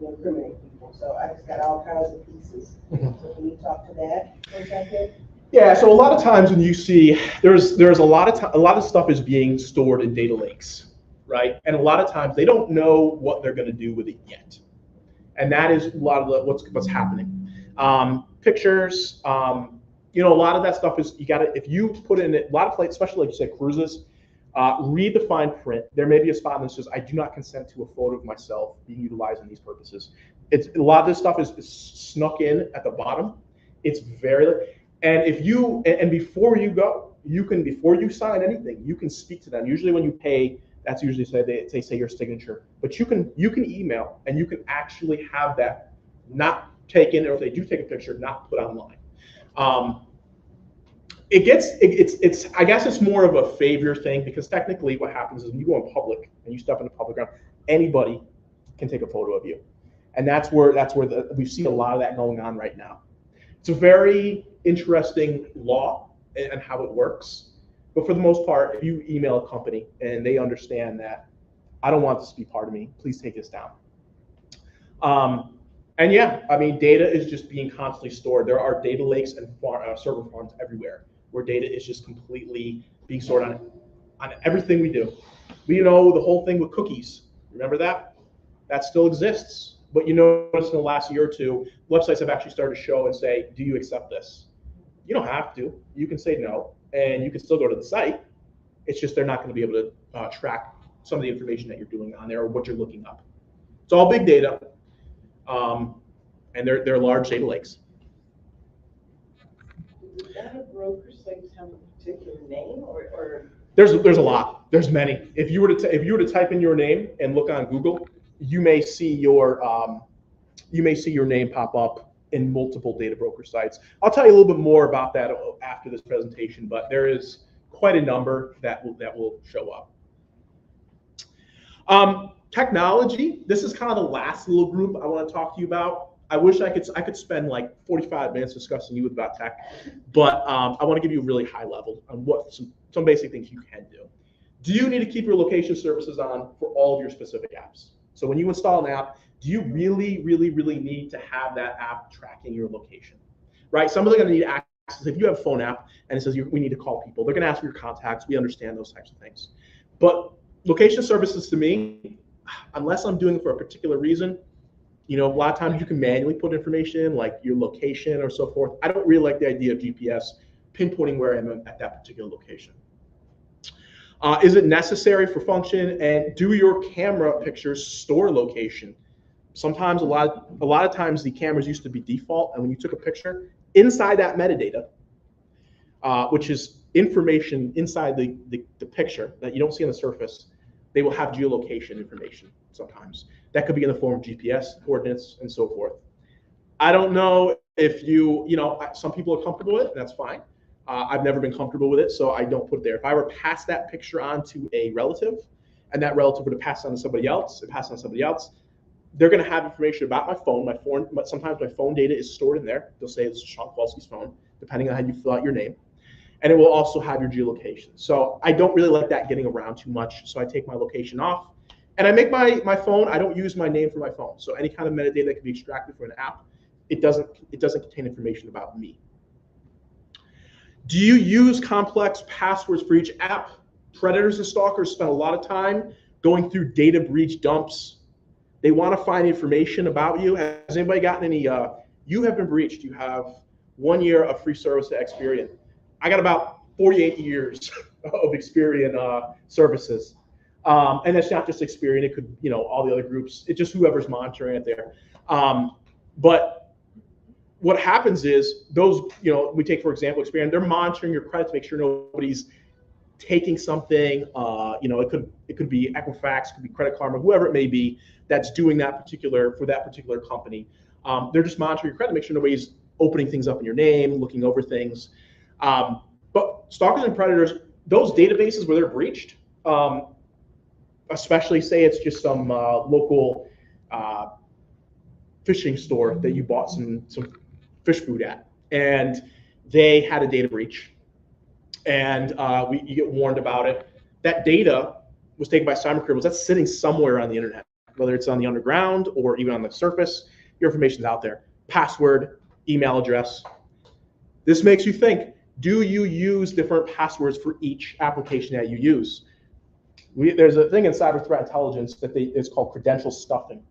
incriminate people. So I just got all kinds of pieces. So can you talk to that for a second? Yeah, so a lot of times when you see there's a lot of stuff is being stored in data lakes, right? And a lot of times they don't know what they're going to do with it yet, and that is a lot of what's happening. Pictures, you know, a lot of that stuff is if you put in a lot of places, especially like you said, cruises. Read the fine print. There may be a spot that says, "I do not consent to a photo of myself being utilized in these purposes." It's a lot of this stuff is snuck in at the bottom. It's very, and if you and before you go, before you sign anything, you can speak to them. Usually when you pay, that's usually they say your signature, but you can email and you can actually have that not taken, or if they do take a picture, not put online. It's I guess it's more of a favor thing, because technically what happens is when you go in public and you step into public ground, anybody can take a photo of you, and that's where we see a lot of that going on right now. It's a very interesting law and how it works, but for the most part, if you email a company and they understand that I don't want this to be part of me, please take this down. And yeah, I mean, data is just being constantly stored. There are data lakes and server farms everywhere where data is just completely being stored on everything we do. We know the whole thing with cookies. Remember that? That still exists. But you notice in the last year or two, websites have actually started to show and say, do you accept this? You don't have to. You can say no, and you can still go to the site. It's just they're not going to be able to track some of the information that you're doing on there or what you're looking up. It's all big data. And they're large data lakes. Do data broker sites have a particular name, or? There's a lot. There's many. If you were to type in your name and look on Google, you may see your name pop up in multiple data broker sites. I'll tell you a little bit more about that after this presentation, but there is quite a number that will show up. Technology. This is kind of the last little group I want to talk to you about. I wish I could spend like 45 minutes discussing you about tech, but I want to give you a really high level on what some basic things you can do. Do you need to keep your location services on for all of your specific apps? So when you install an app, do you really need to have that app tracking your location? Right? Some of them are going to need access. If you have a phone app and it says we need to call people, they're going to ask for your contacts. We understand those types of things. But location services to me, unless I'm doing it for a particular reason, you know, a lot of times you can manually put information in, like your location or so forth. I don't really like the idea of GPS pinpointing where I am at that particular location. Is it necessary for function? And do your camera pictures store location? Sometimes, a lot of times, the cameras used to be default, and when you took a picture, inside that metadata, which is information inside the picture that you don't see on the surface, they will have geolocation information sometimes. That could be in the form of GPS coordinates and so forth. I don't know if you know, some people are comfortable with it, that's fine. I've never been comfortable with it, so I don't put it there. If I were to pass that picture on to a relative, and that relative were to pass it on to somebody else, they're going to have information about my phone. Sometimes my phone data is stored in there. They'll say it's Sean Kowalski's phone, depending on how you fill out your name. And it will also have your geolocation. So I don't really like that getting around too much. So I take my location off. And I make my phone, I don't use my name for my phone. So any kind of metadata that can be extracted from an app, it doesn't contain information about me. Do you use complex passwords for each app? Predators and stalkers spend a lot of time going through data breach dumps. They want to find information about you. Has anybody gotten any, you have been breached, you have 1 year of free service to Experian. I got about 48 years of Experian services. And it's not just Experian, it could, you know, all the other groups, it's just whoever's monitoring it there. But what happens is those, you know, we take, for example, Experian, they're monitoring your credit to make sure nobody's taking something, you know, it could be Equifax, it could be Credit Karma, whoever it may be that's doing that particular company. They're just monitoring your credit, make sure nobody's opening things up in your name, looking over things. But stalkers and predators, those databases where they're breached, especially say it's just some local fishing store that you bought some fish food at, and they had a data breach, and you get warned about it. That data was taken by cyber criminals. That's sitting somewhere on the internet, whether it's on the underground or even on the surface. Your information's out there. Password, email address. This makes you think, do you use different passwords for each application that you use? There's a thing in cyber threat intelligence that it's called credential stuffing.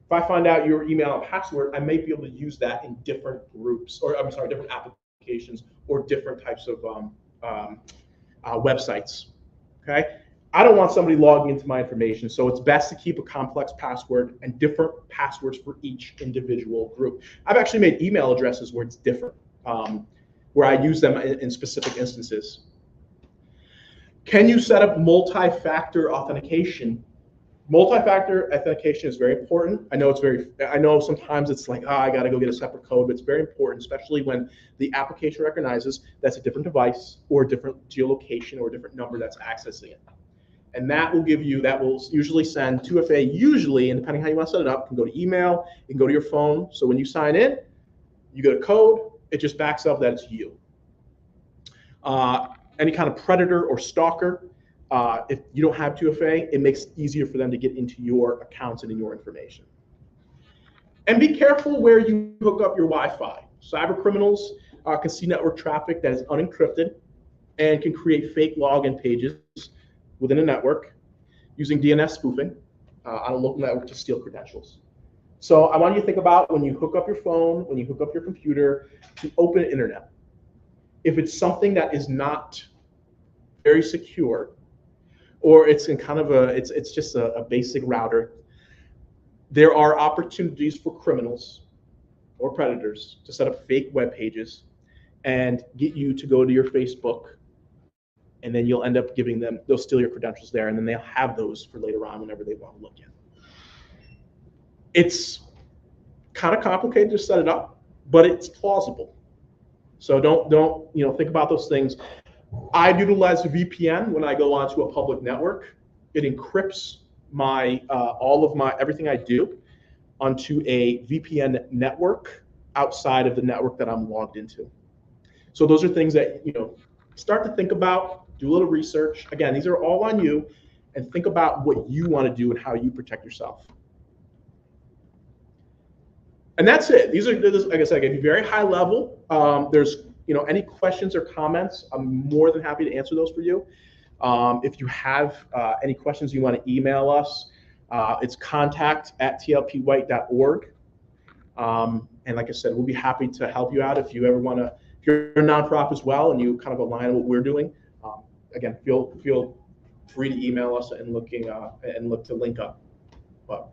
If I find out your email and password, I may be able to use that in different groups, or I'm sorry, different applications or different types of websites, okay? I don't want somebody logging into my information, so it's best to keep a complex password and different passwords for each individual group. I've actually made email addresses where it's different, where I use them in specific instances. Can you set up multi-factor authentication? Multi-factor authentication is very important. I know sometimes it's like, I got to go get a separate code, but it's very important, especially when the application recognizes that's a different device or a different geolocation or a different number that's accessing it. And that will usually send 2FA, usually, and depending how you want to set it up, can go to email, it can go to your phone. So when you sign in, you get a code, it just backs up that it's you. Any kind of predator or stalker, if you don't have 2FA, it makes it easier for them to get into your accounts and in your information. And be careful where you hook up your Wi-Fi. Cyber criminals can see network traffic that is unencrypted and can create fake login pages within a network using DNS spoofing on a local network to steal credentials. So I want you to think about when you hook up your phone, when you hook up your computer, to open internet. If it's something that is not very secure, or it's in kind of it's just a basic router, there are opportunities for criminals or predators to set up fake web pages and get you to go to your Facebook, and then you'll end up giving them, they'll steal your credentials there, and then they'll have those for later on whenever they want to look in. It's kind of complicated to set it up, but it's plausible. So don't think about those things. I utilize a VPN when I go onto a public network. It encrypts everything I do onto a VPN network outside of the network that I'm logged into. So those are things that start to think about. Do a little research. Again, these are all on you, and think about what you want to do and how you protect yourself. And that's it. These are, like I said, I gave you very high level. There's any questions or comments, I'm more than happy to answer those for you. If you have any questions you want to email us, it's contact@tlpwhite.org. And like I said, we'll be happy to help you out if you ever want to. If you're a nonprofit as well and you kind of align with what we're doing, again, feel free to email us and look to link up. But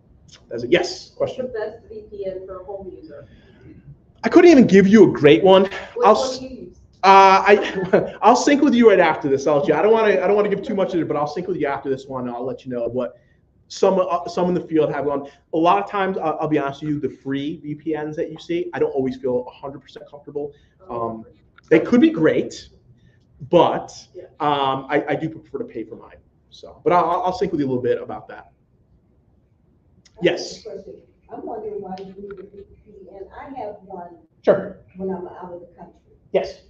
that's it. Yes, question. What's the best VPN for a home user? I couldn't even give you a great one. What do you use? I'll sync with you right after this. I don't want to give too much of it, but I'll sync with you after this one. And I'll let you know what some in the field have on. A lot of times, I'll be honest with you, the free VPNs that you see, I don't always feel 100% comfortable. They could be great, but I do prefer to pay for mine. So, but I'll sync with you a little bit about that. Yes. I'm wondering why you need a VPN. I have one. Sure. When I'm out of the country. Yes.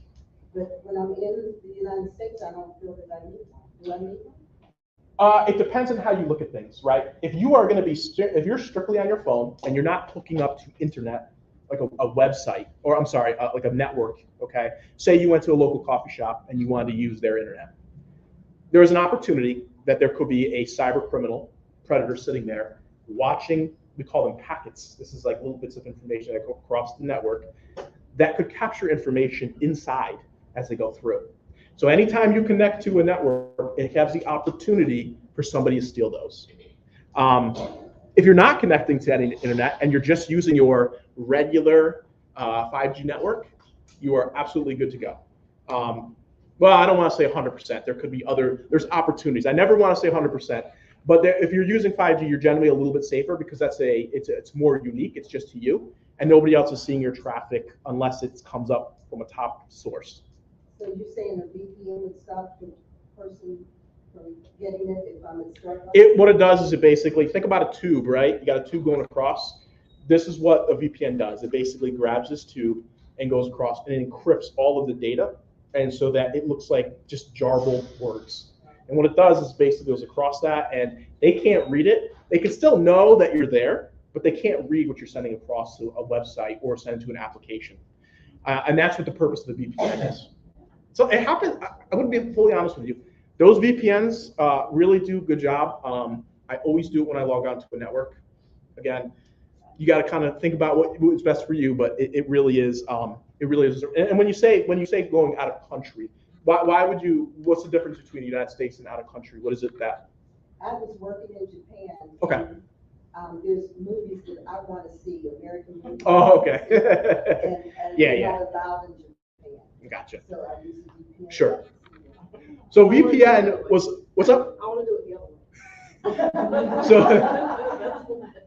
But when I'm in the United States, I don't feel that I need one. Do I need one? It depends on how you look at things, right? If you are going to be, if you're strictly on your phone and you're not hooking up to internet, like a website, or I'm sorry, like a network, okay? Say you went to a local coffee shop and you wanted to use their internet. There is an opportunity that there could be a cyber criminal predator sitting there watching, we call them packets. This is like little bits of information that go across the network that could capture information inside as they go through. So anytime you connect to a network, it has the opportunity for somebody to steal those. If you're not connecting to any internet and you're just using your regular 5G network, you are absolutely good to go. Well, I don't want to say 100%. There could be there's opportunities. I never want to say 100%, but if you're using 5G, you're generally a little bit safer because it's more unique. It's just to you, and nobody else is seeing your traffic unless it comes up from a top source. So you're saying a VPN would stop the person from getting it if I'm instructed? What it does is it basically, think about a tube, right? You got a tube going across. this is what a VPN does. It basically grabs this tube and goes across and it encrypts all of the data, and so that it looks like just jarbled words. And what it does is basically goes across that, and they can't read it. They can still know that you're there, but they can't read what you're sending across to a website or send it to an application. And that's what the purpose of the VPN is. So it happens. I'm going to be fully honest with you. Those VPNs really do a good job. I always do it when I log on to a network. Again, you got to kind of think about what's best for you, but it really is. It really is. And when you say going out of country, why would you? What's the difference between the United States and out of country? What is it that? I was working in Japan. Okay. And, there's movies that I want to see, American movies. Oh, okay. and Yeah, they're yeah. not allowed in Japan. Gotcha. So I use the VPN. Sure. So VPN was what's up? I want to do it the other way.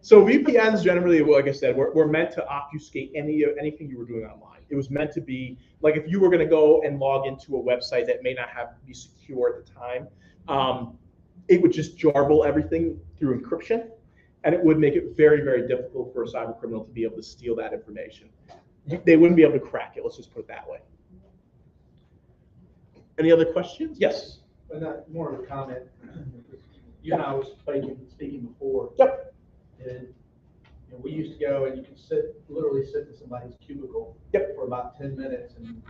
So VPNs generally, like I said, were meant to obfuscate anything you were doing online. It was meant to be like if you were going to go and log into a website that may not be secure at the time, it would just jarble everything through encryption, and it would make it very, very difficult for a cyber criminal to be able to steal that information. They wouldn't be able to crack it. Let's just put it that way. Any other questions? Yes. But not more of a comment. You and I was speaking before. Yep. And we used to go and you could literally sit in somebody's cubicle for about 10 minutes and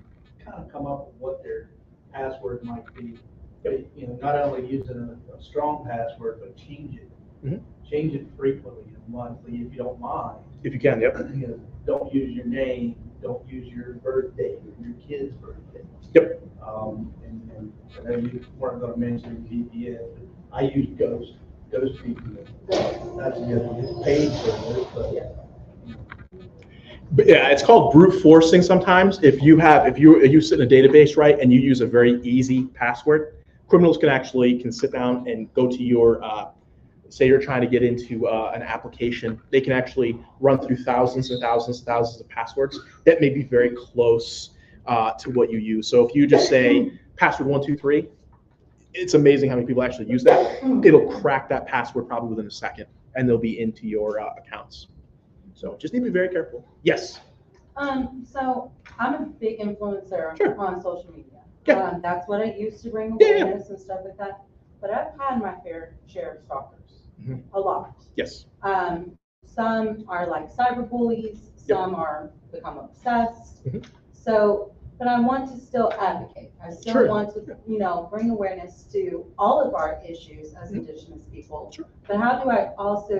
kind of come up with what their password might be. Not only using a strong password, but change it. Mm-hmm. Change it frequently and monthly if you don't mind. If you can, yep. Don't use your name. Don't use your birthday or your kid's birthday. Yep. And I know you weren't going to mention VPN, but I use Ghost VPN. That's it's paid for it, But yeah, it's called brute forcing sometimes. If you sit in a database, right, and you use a very easy password, criminals can sit down and go to your, say you're trying to get into an application, they can actually run through thousands and thousands and thousands of passwords that may be very close to what you use. So if you just say password 123, it's amazing how many people actually use that. It'll crack that password probably within a second, and they'll be into your accounts. So just need to be very careful. Yes. So I'm a big influencer on social media. Yeah. That's what I used to bring awareness and stuff like that. But I've had my fair share of stalkers, a lot. Yes. Some are like cyber bullies. Some are become obsessed. Mm-hmm. So, but I want to still advocate. I still want to, bring awareness to all of our issues as Indigenous people. Sure. But how do I also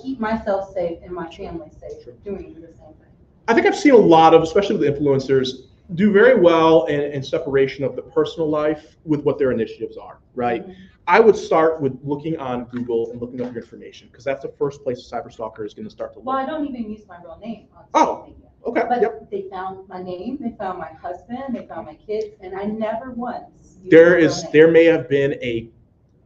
keep myself safe and my family safe doing the same thing? I think I've seen a lot of, especially with influencers, do very well in separation of the personal life with what their initiatives are, right? Mm-hmm. I would start with looking on Google and looking up your information, because that's the first place a cyber stalker is going to start to look. Well, I don't even use my real name on social media. Okay. But they found my name, they found my husband, they found my kids, and I never once used there may have been a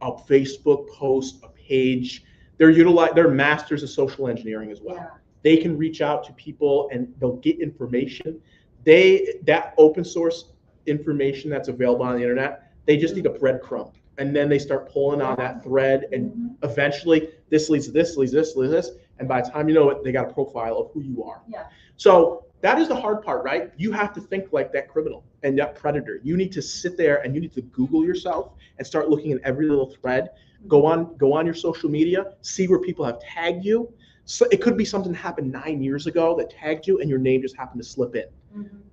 Facebook post, a page. They're masters of social engineering as well. Yeah. They can reach out to people and they'll get information. That open source information that's available on the internet, they just need a breadcrumb. And then they start pulling on that thread, and eventually this leads to this, leads to this, leads to this. And by the time you know it, they got a profile of who you are. Yeah. So that is the hard part, right? You have to think like that criminal and that predator. You need to sit there and you need to Google yourself and start looking at every little thread. Go on your social media, see where people have tagged you. So it could be something that happened 9 years ago that tagged you and your name just happened to slip in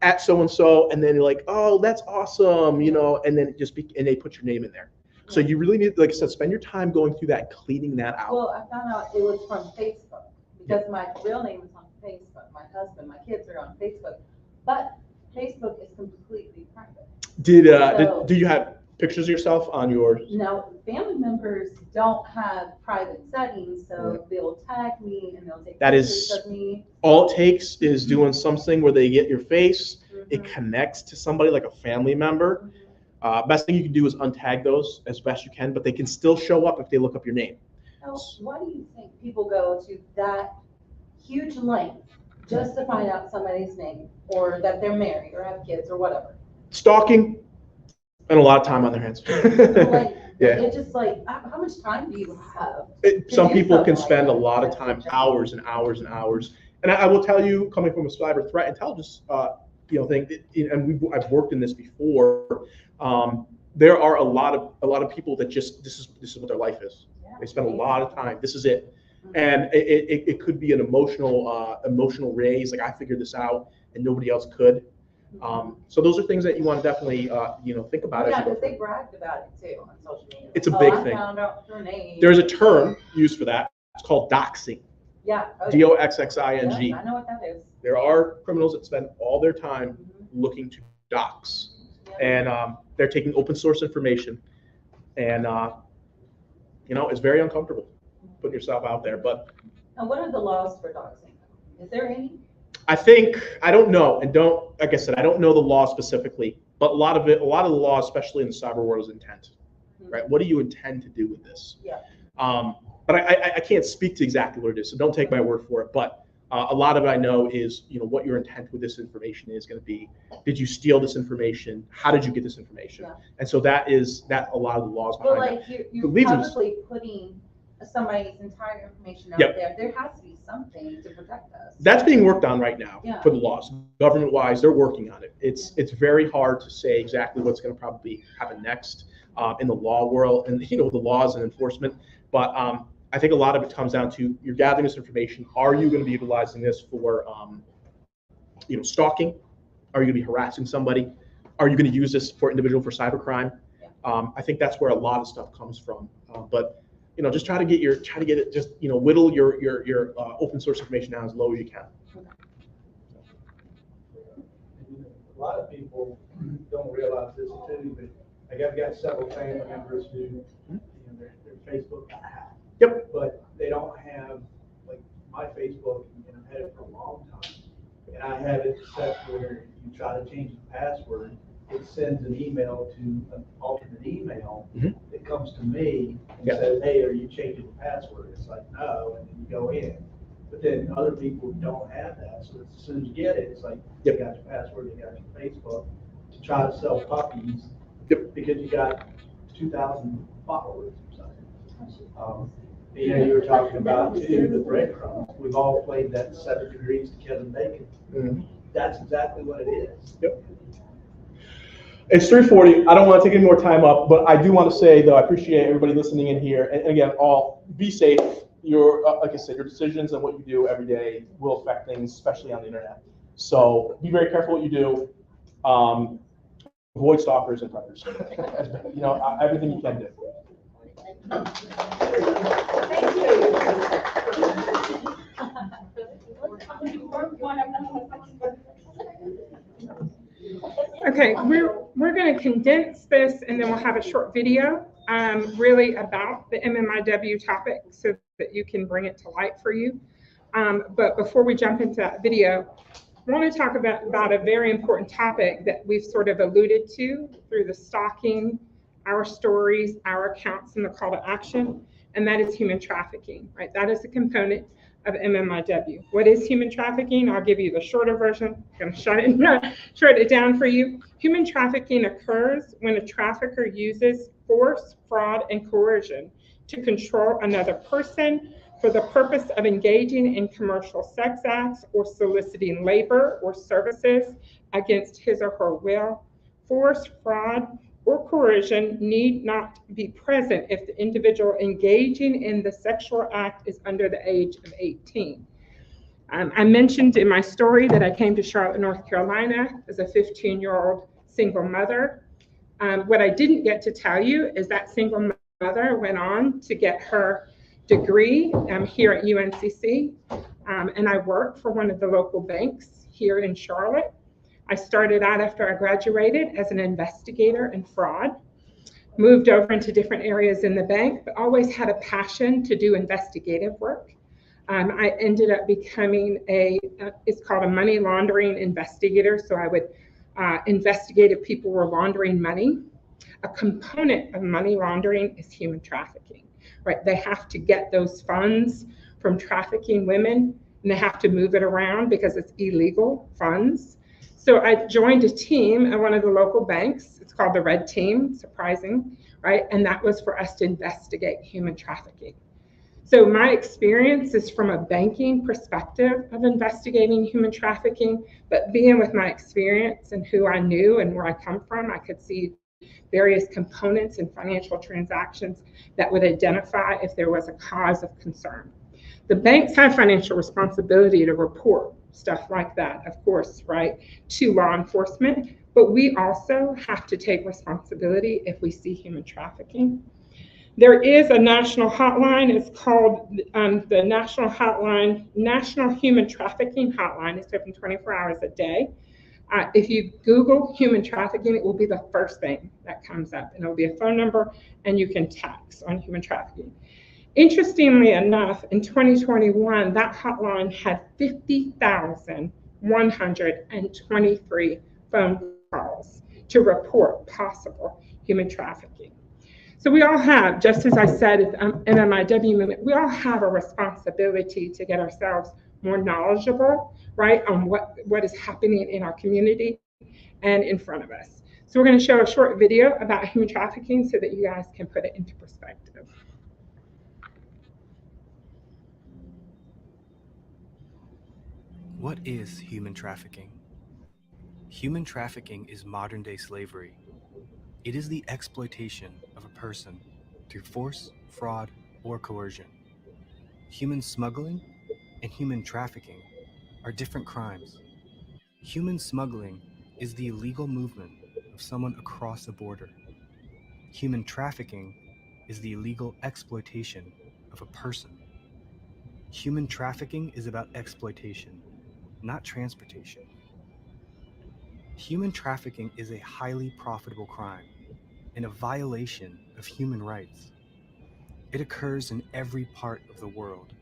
at so-and-so. And then you're like, oh, that's awesome. And then and they put your name in there. So you really need, like I said, spend your time going through that, cleaning that out. Well, I found out it was from Facebook, because my real name is on Facebook. My husband, my kids are on Facebook, but Facebook is completely private. Do you have pictures of yourself on yours? No, family members don't have private settings, so they'll tag me and they'll take pictures of me. All it takes is doing something where they get your face, it connects to somebody like a family member. Best thing you can do is untag those as best you can, but they can still show up if they look up your name. So why do you think people go to that huge length just to find out somebody's name, or that they're married or have kids or whatever? Stalking. And a lot of time on their hands. Like, Yeah. it's just like, how much time do you have? Some do people can something spend a like lot of that. time, hours and hours and hours. And I will tell you, coming from a cyber threat intelligence, thing, and I've worked in this before. There are a lot of people that just this is what their life is. Yeah. They spend a lot of time. This is it, and it could be an emotional raise. Like I figured this out, and nobody else could. So those are things that you want to definitely think about. Yeah, as you go because they through. bragged about it too on social media. It's a big I thing. found out her name. There's a term used for that. It's called doxing. Yeah. Oh, DOXXING. yeah, I know what that is. There are criminals that spend all their time looking to dox, and they're taking open source information, and it's very uncomfortable putting yourself out there. But And what are the laws for doxing? Is there any? I don't know, and like I said, I don't know the law specifically, but a lot of the law, especially in the cyber world, is intent, right? What do you intend to do with this? Yeah. But I can't speak to exactly what it is, so don't take my word for it. But a lot of it I know is, what your intent with this information is going to be. Did you steal this information? How did you get this information? Yeah. And so that a lot of the laws But behind like it. you're leads them to- probably putting somebody's entire information out Yep. there. There has to be something to protect us. That's being worked on right now Yeah. for the laws. Government-wise, they're working on it. It's very hard to say exactly what's going to probably happen next in the law world and the laws and enforcement. But I think a lot of it comes down to you're gathering this information. Are you going to be utilizing this for stalking? Are you going to be harassing somebody? Are you going to use this for cybercrime? Yeah. I think that's where a lot of stuff comes from. But just try to get it, just whittle your open source information down as low as you can. A lot of people don't realize this too, but like I've got several family members who, their Facebook got hacked. Yep. But they don't have, like, my Facebook, I've had it for a long time. And I have it set where you try to change the password, it sends an email to an alternate email that comes to me and says, hey, are you changing the password? It's like, no, and then you go in. But then other people don't have that, so as soon as you get it, it's like, you got your password, you got your Facebook, to try to sell puppies, because you got 2,000 followers or something. You were talking about too, the breadcrumbs. We've all played that 7 Degrees to Kevin Bacon. Mm-hmm. That's exactly what it is. Yep. It's 3:40. I don't want to take any more time up, but I do want to say, though, I appreciate everybody listening in here. And again, be safe. Like I said, your decisions and what you do every day will affect things, especially on the internet. So be very careful what you do. Avoid stalkers and predators. Everything you can do. Thank you. Okay, we're going to condense this and then we'll have a short video really about the MMIW topic so that you can bring it to light for you. But before we jump into that video, I want to talk about a very important topic that we've sort of alluded to through the stalking, our stories, our accounts, and the call to action, and that is human trafficking, right? That is a component of MMIW. What is human trafficking? I'll give you the shorter version. I'm going to short it down for you. Human trafficking occurs when a trafficker uses force, fraud, and coercion to control another person for the purpose of engaging in commercial sex acts or soliciting labor or services against his or her will. Force, fraud, or coercion need not be present if the individual engaging in the sexual act is under the age of 18. I mentioned in my story that I came to Charlotte, North Carolina as a 15-year-old single mother. What I didn't get to tell you is that single mother went on to get her degree here at UNCC, and I worked for one of the local banks here in Charlotte. I started out after I graduated as an investigator in fraud, moved over into different areas in the bank, but always had a passion to do investigative work. I ended up becoming it's called a money laundering investigator. So I would investigate if people were laundering money. A component of money laundering is human trafficking, right? They have to get those funds from trafficking women and they have to move it around because it's illegal funds. So I joined a team at one of the local banks. It's called the Red Team, surprising, right? And that was for us to investigate human trafficking. So my experience is from a banking perspective of investigating human trafficking, but being with my experience and who I knew and where I come from, I could see various components in financial transactions that would identify if there was a cause of concern. The banks have financial responsibility to report stuff like that, of course, right, to law enforcement, but we also have to take responsibility if we see human trafficking. There is a national hotline. It's called the National Human Trafficking Hotline. It's open 24 hours a day. If you Google human trafficking, it will be the first thing that comes up, and it'll be a phone number, and you can text on human trafficking. Interestingly enough, in 2021, that hotline had 50,123 phone calls to report possible human trafficking. So we all have, just as I said at the MMIW movement, we all have a responsibility to get ourselves more knowledgeable, right, on what is happening in our community and in front of us. So we're going to show a short video about human trafficking so that you guys can put it into perspective. What is human trafficking? Human trafficking is modern-day slavery. It is the exploitation of a person through force, fraud, or coercion. Human smuggling and human trafficking are different crimes. Human smuggling is the illegal movement of someone across a border. Human trafficking is the illegal exploitation of a person. Human trafficking is about exploitation, not transportation. Human trafficking is a highly profitable crime and a violation of human rights. It occurs in every part of the world,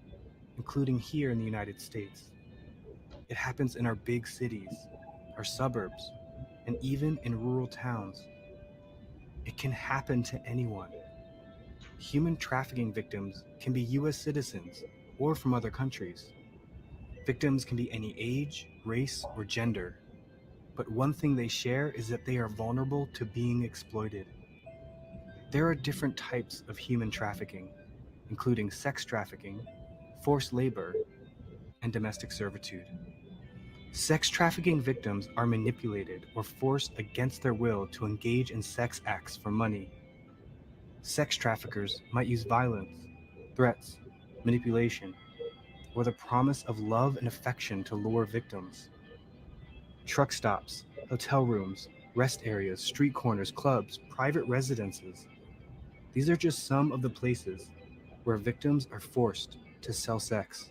including here in the United States. It happens in our big cities, our suburbs, and even in rural towns. It can happen to anyone. Human trafficking victims can be US citizens or from other countries. Victims can be any age, race, or gender. But one thing they share is that they are vulnerable to being exploited. There are different types of human trafficking, including sex trafficking, forced labor, and domestic servitude. Sex trafficking victims are manipulated or forced against their will to engage in sex acts for money. Sex traffickers might use violence, threats, manipulation, or the promise of love and affection to lure victims. Truck stops, hotel rooms, rest areas, street corners, clubs, private residences. These are just some of the places where victims are forced to sell sex.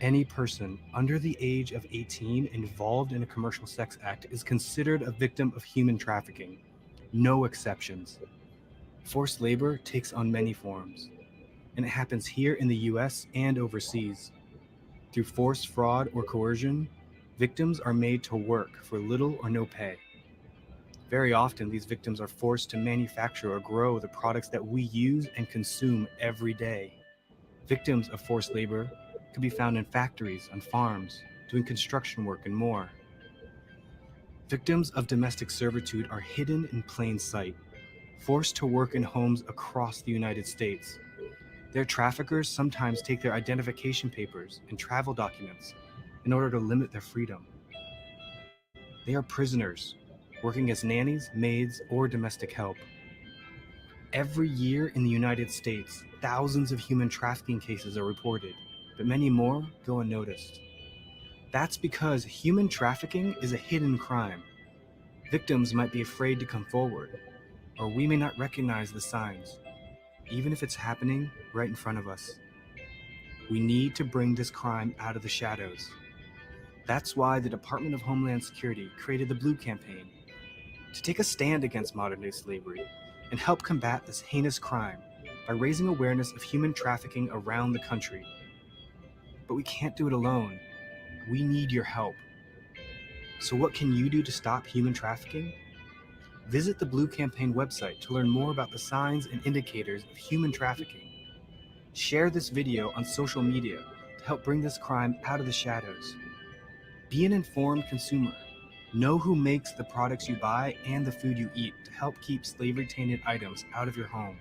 Any person under the age of 18 involved in a commercial sex act is considered a victim of human trafficking. No exceptions. Forced labor takes on many forms, and it happens here in the US and overseas. Through force, fraud, or coercion, victims are made to work for little or no pay. Very often, these victims are forced to manufacture or grow the products that we use and consume every day. Victims of forced labor could be found in factories, on farms, doing construction work, and more. Victims of domestic servitude are hidden in plain sight, forced to work in homes across the United States. Their traffickers sometimes take their identification papers and travel documents in order to limit their freedom. They are prisoners, working as nannies, maids, or domestic help. Every year in the United States, thousands of human trafficking cases are reported, but many more go unnoticed. That's because human trafficking is a hidden crime. Victims might be afraid to come forward, or we may not recognize the signs, even if it's happening right in front of us. We need to bring this crime out of the shadows. That's why the Department of Homeland Security created the Blue Campaign, to take a stand against modern-day slavery and help combat this heinous crime by raising awareness of human trafficking around the country. But we can't do it alone. We need your help. So what can you do to stop human trafficking? Visit the Blue Campaign website to learn more about the signs and indicators of human trafficking. Share this video on social media to help bring this crime out of the shadows. Be an informed consumer. Know who makes the products you buy and the food you eat to help keep slavery-tainted items out of your home.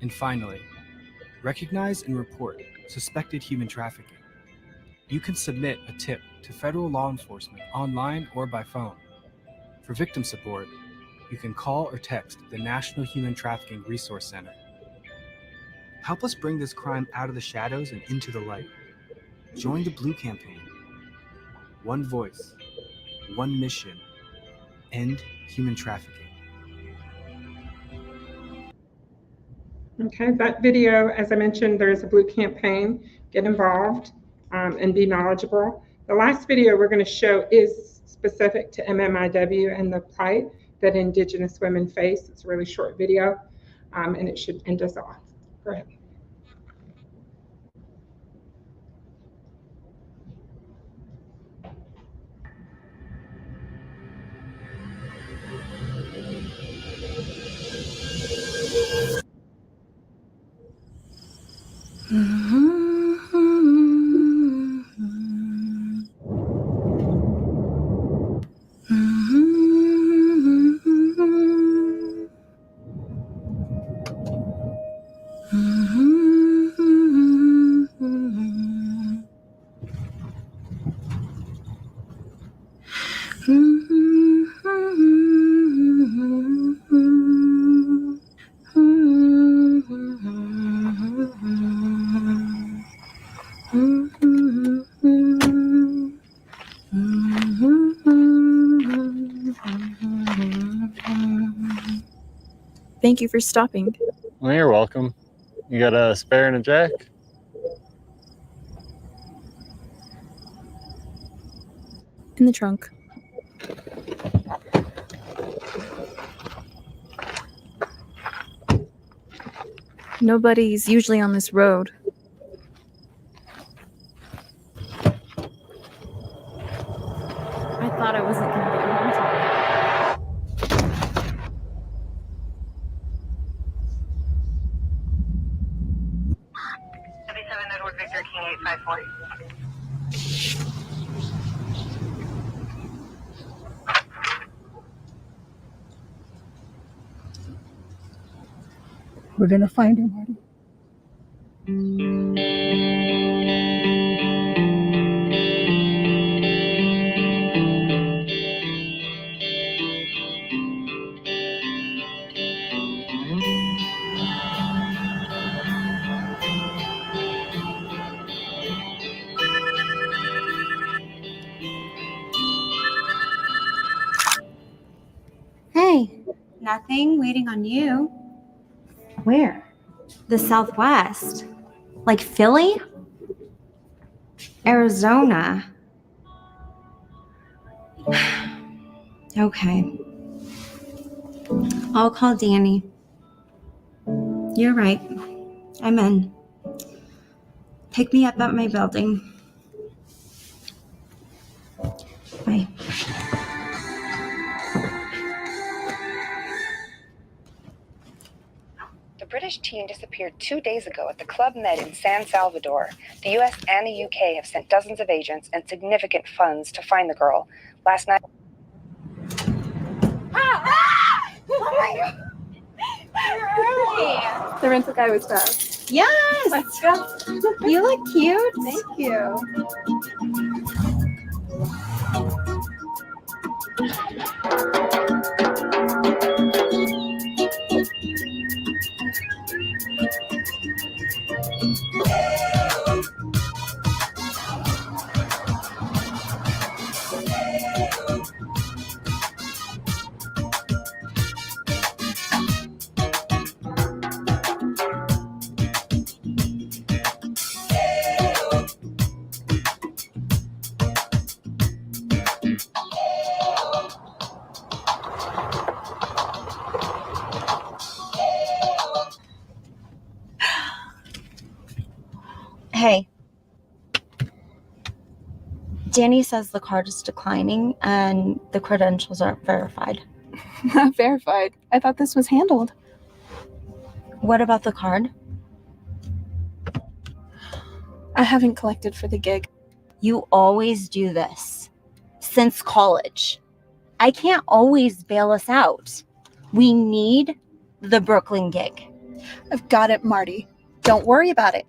And finally, recognize and report suspected human trafficking. You can submit a tip to federal law enforcement online or by phone. For victim support, you can call or text the National Human Trafficking Resource Center. Help us bring this crime out of the shadows and into the light. Join the Blue Campaign. One voice, one mission, end human trafficking. Okay, that video, as I mentioned, there's a Blue Campaign. Get involved and be knowledgeable. The last video we're going to show is specific to MMIW and the plight that Indigenous women face. It's a really short video, and it should end us off. Go ahead. Thank you for stopping. Well, you're welcome. You got a spare and a jack? In the trunk. Nobody's usually on this road. I thought I wasn't going to get home today. Victor King 854. We're gonna find him, Marty. Hey, nothing, waiting on you. Where? The Southwest. Like Philly? Arizona. Okay. I'll call Danny. You're right. I'm in. Pick me up at my building. Bye. The British teen disappeared 2 days ago at the Club Med in San Salvador. The US and the UK have sent dozens of agents and significant funds to find the girl. Last night... Oh my God. You're early. The rental guy was fast. Yes! Let's go. You look cute. Thank you. Hey. Danny says the card is declining and the credentials aren't verified. Not verified. I thought this was handled. What about the card? I haven't collected for the gig. You always do this. Since college. I can't always bail us out. We need the Brooklyn gig. I've got it, Marty. Don't worry about it.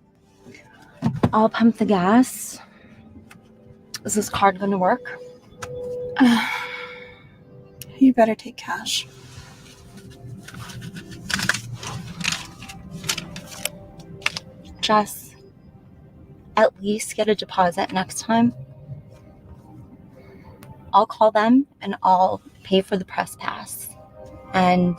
I'll pump the gas. Is this card going to work? You better take cash. Jess, at least get a deposit next time. I'll call them and I'll pay for the press pass. And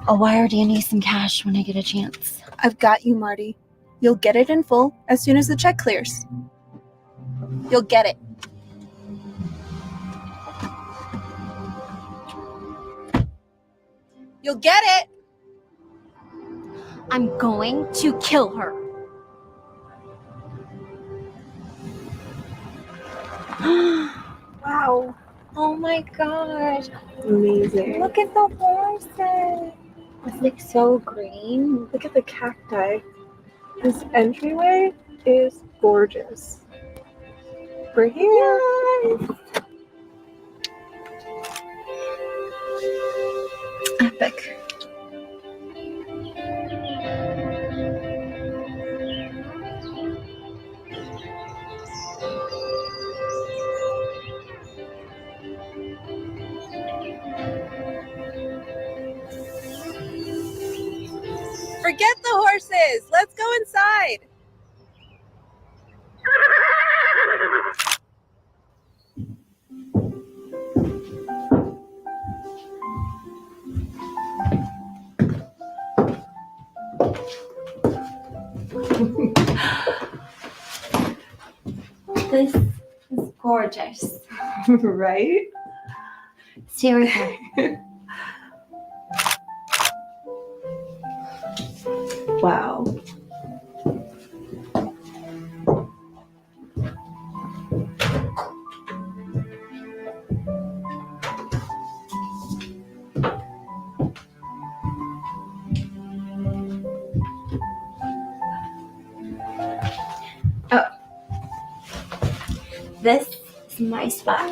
I'll wire Danny some cash when I get a chance. I've got you, Marty. You'll get it in full as soon as the check clears. You'll get it. You'll get it. I'm going to kill her. Wow. Oh my gosh. Amazing. Look at the horses. It's like so green. Look at the cacti. This entryway is gorgeous. We're here. Yes. Epic. Forget the horses. Let's go inside. This is gorgeous. Right? Seriously. Wow. Oh. This is my spot.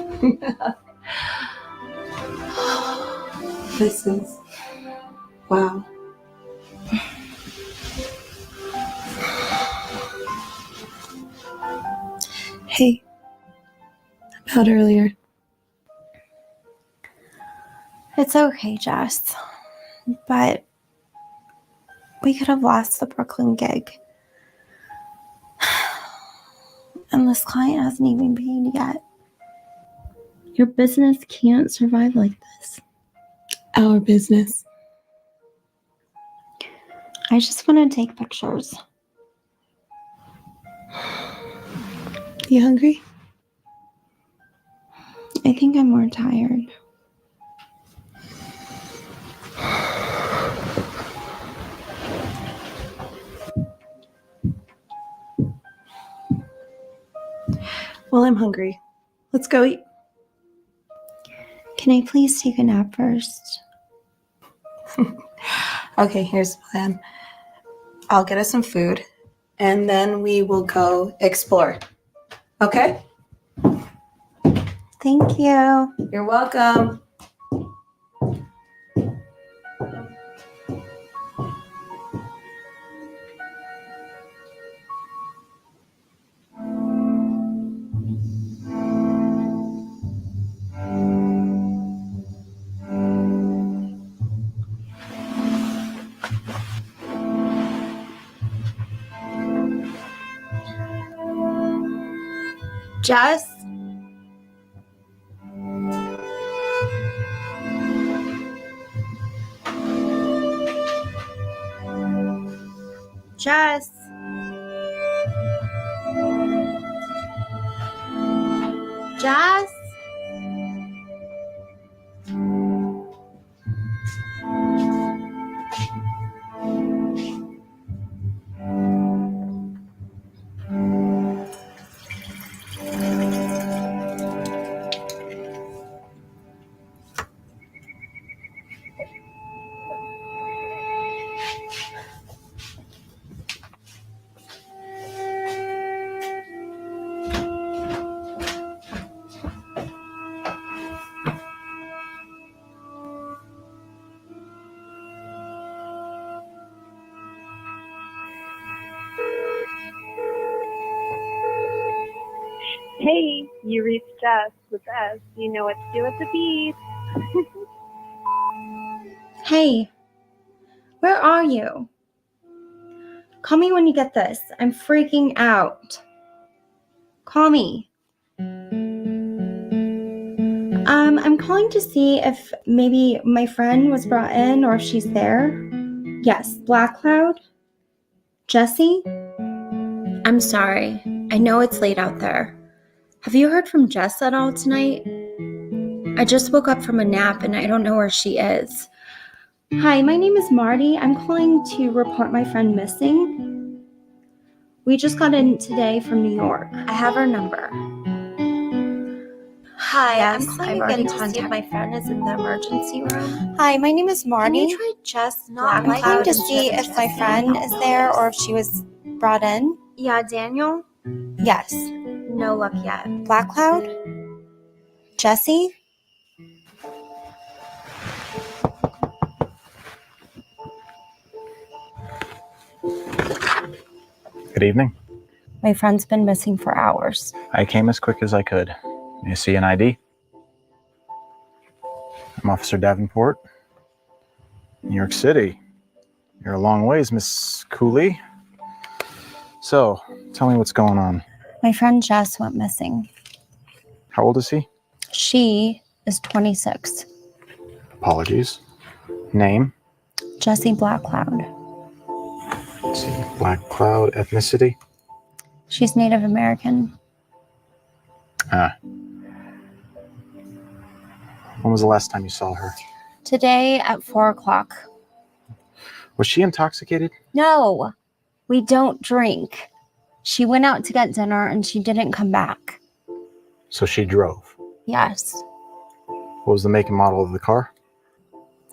This is, wow. Hey, about earlier. It's okay, Jess. But we could have lost the Brooklyn gig. And this client hasn't even paid yet. Your business can't survive like this. Our business. I just want to take pictures. You hungry? I think I'm more tired. Well, I'm hungry. Let's go eat. Can I please take a nap first? Okay, here's the plan. I'll get us some food, and then we will go explore. Okay? Thank you. You're welcome. Jess? Jess? Jess? Hey, you reached Jess with S. You know what to do with the beep. Hey, where are you? Call me when you get this. I'm freaking out. Call me. I'm calling to see if maybe my friend was brought in or if she's there. Yes, Black Cloud? Jessie? I'm sorry. I know it's late out there. Have you heard from Jess at all tonight? I just woke up from a nap and I don't know where she is. Hi, my name is Marty. I'm calling to report my friend missing. We just got in today from New York. I have her number. Hi, yes, I'm calling again to see if my friend is in the emergency room. Hi, my name is Marty. Can you try Jess? I'm calling to see if my friend is there or if she was brought in. Yeah, Daniel? Yes. No luck yet. Black Cloud? Jessie? Good evening. My friend's been missing for hours. I came as quick as I could. You see an ID? I'm Officer Davenport. New York City. You're a long ways, Miss Cooley. So, tell me what's going on. My friend Jess went missing. How old is he? She is 26. Apologies. Name? Jessie Black Cloud. Let's see. Black Cloud. Ethnicity? She's Native American. Ah. When was the last time you saw her? Today at 4 o'clock. Was she intoxicated? No, we don't drink. She went out to get dinner and she didn't come back. So she drove? Yes. What was the make and model of the car?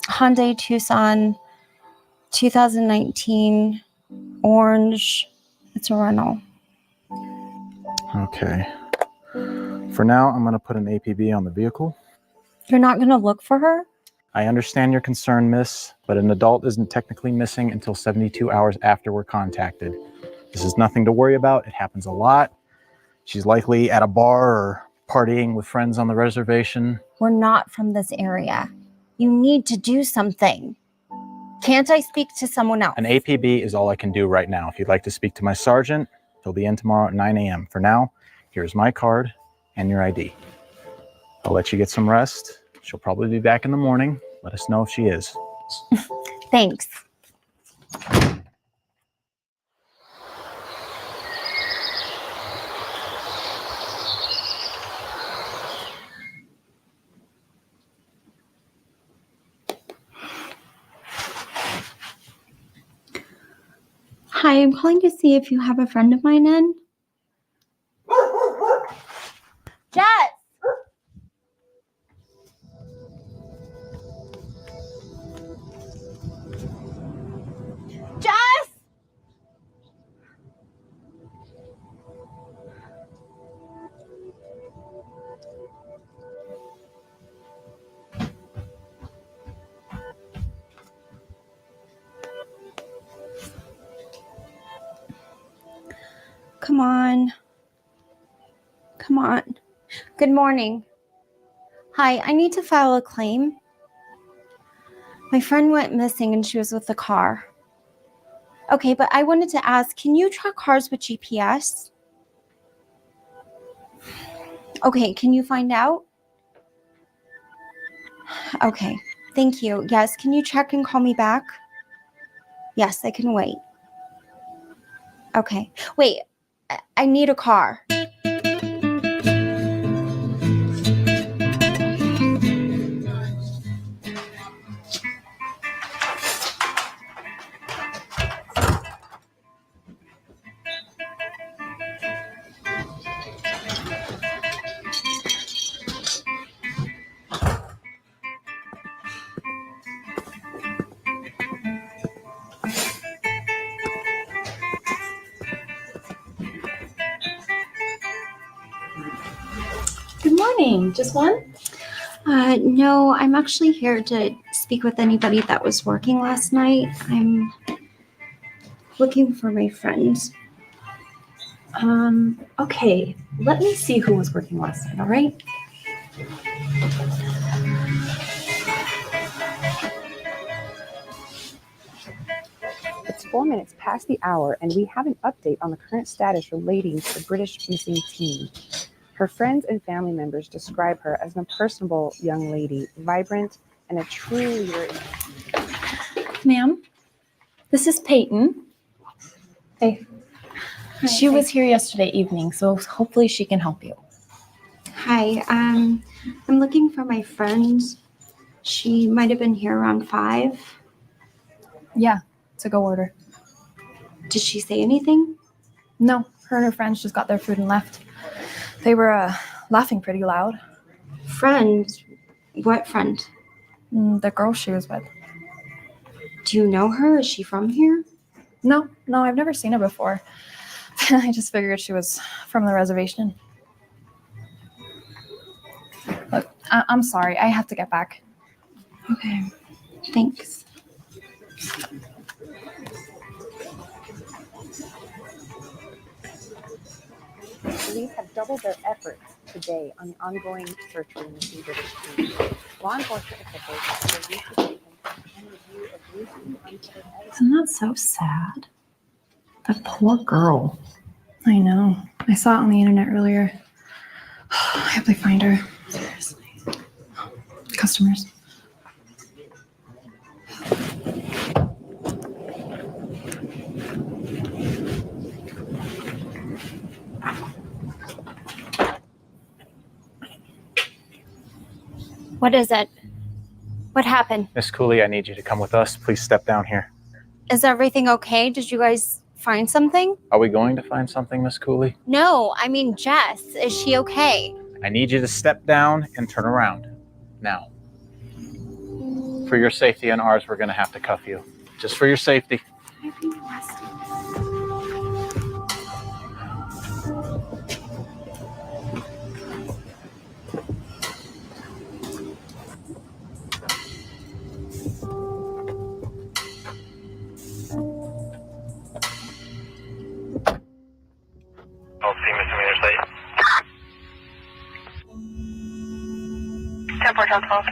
Hyundai Tucson, 2019, orange. It's a rental. Okay. For now, I'm going to put an APB on the vehicle. You're not going to look for her? I understand your concern, miss, but an adult isn't technically missing until 72 hours after we're contacted. This is nothing to worry about. It happens a lot. She's likely at a bar or partying with friends on the reservation. We're not from this area. You need to do something. Can't I speak to someone else? An APB is all I can do right now. If you'd like to speak to my sergeant, he'll be in tomorrow at 9 a.m. For now, here's my card and your ID. I'll let you get some rest. She'll probably be back in the morning. Let us know if she is. Thanks. Hi, I'm calling to see if you have a friend of mine in. Jess! Jess! Come on. Come on. Good morning. Hi, I need to file a claim. My friend went missing and she was with the car. Okay, but I wanted to ask, can you track cars with GPS? Okay, can you find out? Okay, thank you. Yes, can you check and call me back? Yes, I can wait. Okay, wait, I need a car. Good morning. Just one? No, I'm actually here to speak with anybody that was working last night. I'm looking for my friend. Okay, let me see who was working last night, all right? It's 4 minutes past the hour, and we have an update on the current status relating to the British missing teen. Her friends and family members describe her as an personable young lady, vibrant, and a true leader. Ma'am, this is Peyton. Hey. She was here yesterday evening, so hopefully she can help you. Hi, I'm looking for my friend. She might have been here around 5. Yeah, it's a go order. Did she say anything? No, her and her friends just got their food and left. They were laughing pretty loud. Friend? What friend? The girl she was with. Do you know her? Is she from here? No, I've never seen her before. I just figured she was from the reservation. Look, I'm sorry. I have to get back. Okay, thanks. Police have doubled their efforts today on the ongoing search for the missing British teen. Law enforcement officials have released a statement and review of recently uncovered evidence. Isn't that so sad? That poor girl. I know. I saw it on the internet earlier. I hope they find her. Seriously. Customers. What is it? What happened? Miss Cooley, I need you to come with us. Please step down here. Is everything okay? Did you guys find something? Are we going to find something, Miss Cooley? No, I mean Jess. Is she okay? I need you to step down and turn around. Now. For your safety and ours, we're going to have to cuff you. Just for your safety. I'll see misdemeanor site. 10-4-12.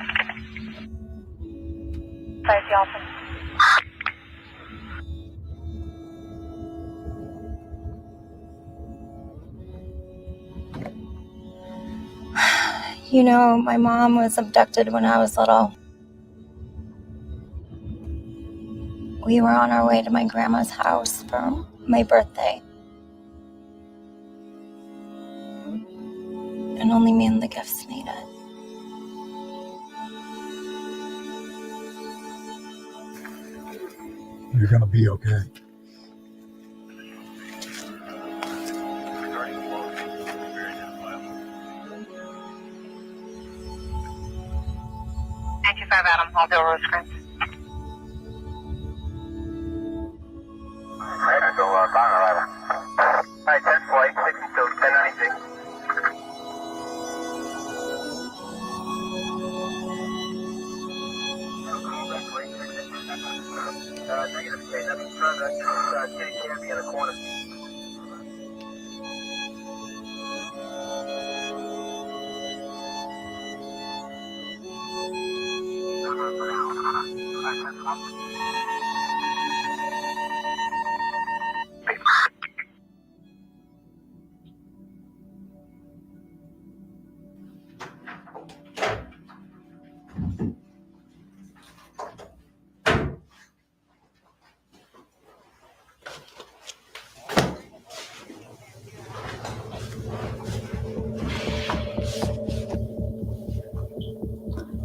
Size the office. You know, my mom was abducted when I was little. We were on our way to my grandma's house for my birthday. And only me and the gifts made it. You're gonna be okay. Adam, I'll do a road screen. Alright, I go on arrival. Alright, 10 flight, 62, 1096. Negative, okay, nothing further, just kitty candy in the corner.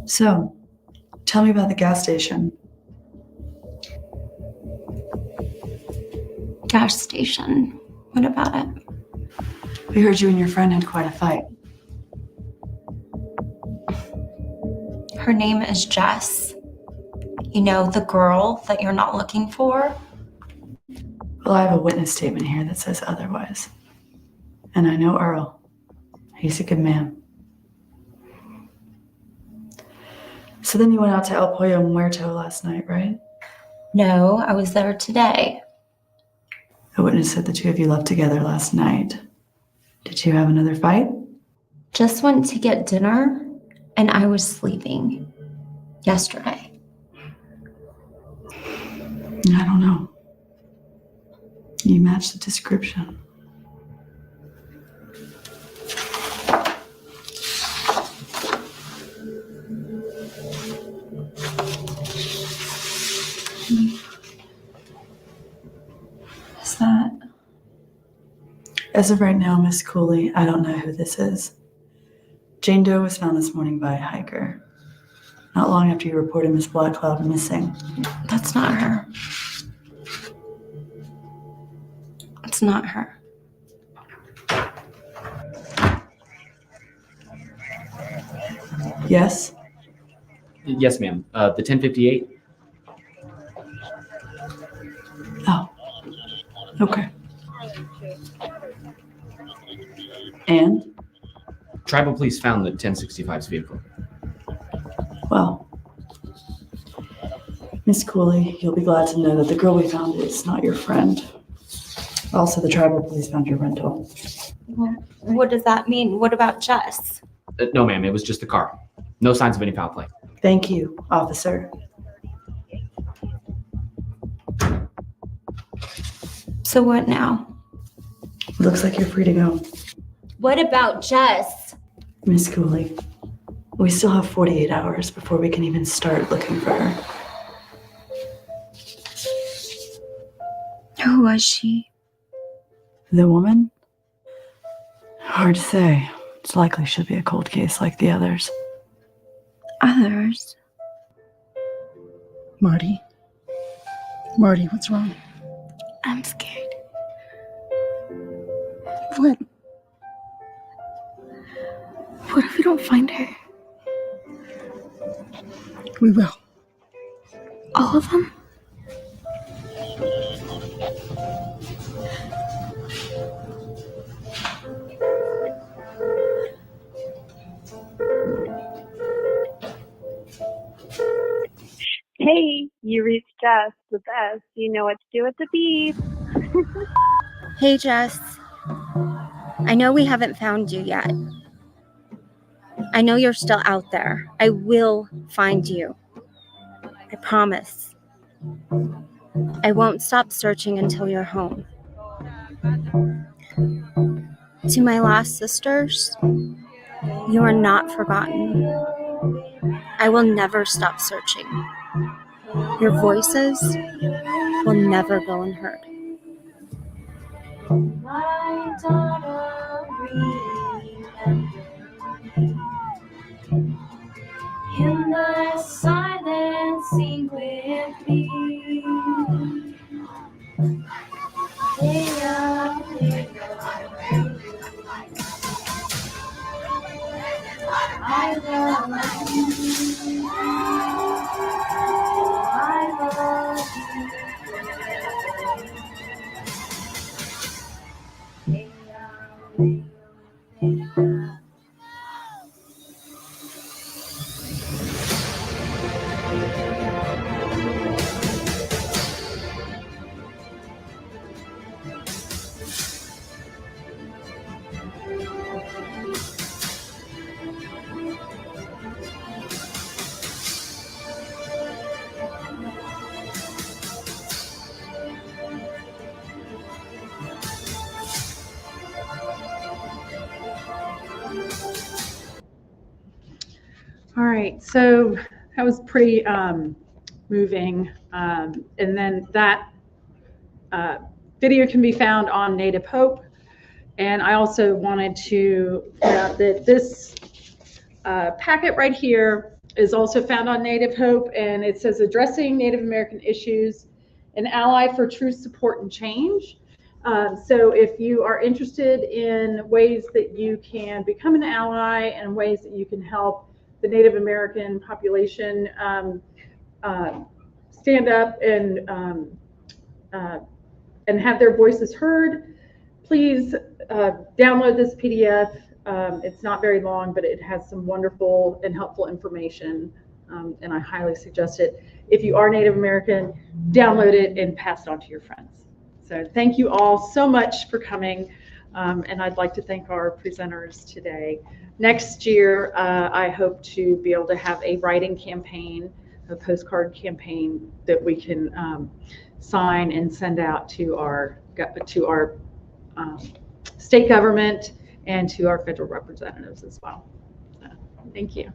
So, tell me about the gas station. Gas station. What about it? We heard you and your friend had quite a fight. Her name is Jess. You know, the girl that you're not looking for? Well, I have a witness statement here that says otherwise. And I know Earl. He's a good man. So then you went out to El Pollo Muerto last night, right? No, I was there today. A witness said the two of you left together last night. Did you have another fight? Just went to get dinner and I was sleeping yesterday. I don't know. You match the description. Is that? As of right now, Miss Cooley, I don't know who this is. Jane Doe was found this morning by a hiker. Not long after you reported Miss Black Cloud missing. That's not her. It's not her. Yes? Yes, ma'am. The 1058. Oh. Okay. And? Tribal police found the 1065's vehicle. Well, Miss Cooley, you'll be glad to know that the girl we found is not your friend. Also, the tribal police found your rental. Well, what does that mean? What about Jess? No, ma'am. It was just the car. No signs of any foul play. Thank you, officer. So what now? Looks like you're free to go. What about Jess? Miss Cooley, we still have 48 hours before we can even start looking for her. Who was she? The woman? Hard to say. It's likely she'll be a cold case like the others. Others? Marty, what's wrong? I'm scared. What? What if we don't find her? We will. All of them? Hey, you reached Jess with S. You know what to do with the beep. Hey, Jess. I know we haven't found you yet. I know you're still out there. I will find you. I promise. I won't stop searching until you're home. To my lost sisters, you are not forgotten. I will never stop searching. Your voices will never go unheard. My daughter, in the silence, sing with me. I love you. I love you. All right, so that was pretty moving. And then that video can be found on Native Hope. And I also wanted to point out that this packet right here is also found on Native Hope, and it says Addressing Native American Issues, an Ally for Truth, Support, and Change. So if you are interested in ways that you can become an ally and ways that you can help the Native American population stand up and have their voices heard, please download this PDF. It's not very long, but it has some wonderful and helpful information, and I highly suggest it. If you are Native American, download it and pass it on to your friends. So thank you all so much for coming. And I'd like to thank our presenters today. Next year, I hope to be able to have a writing campaign, a postcard campaign that we can sign and send out to our state government and to our federal representatives as well. So, thank you.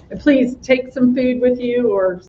And please take some food with you or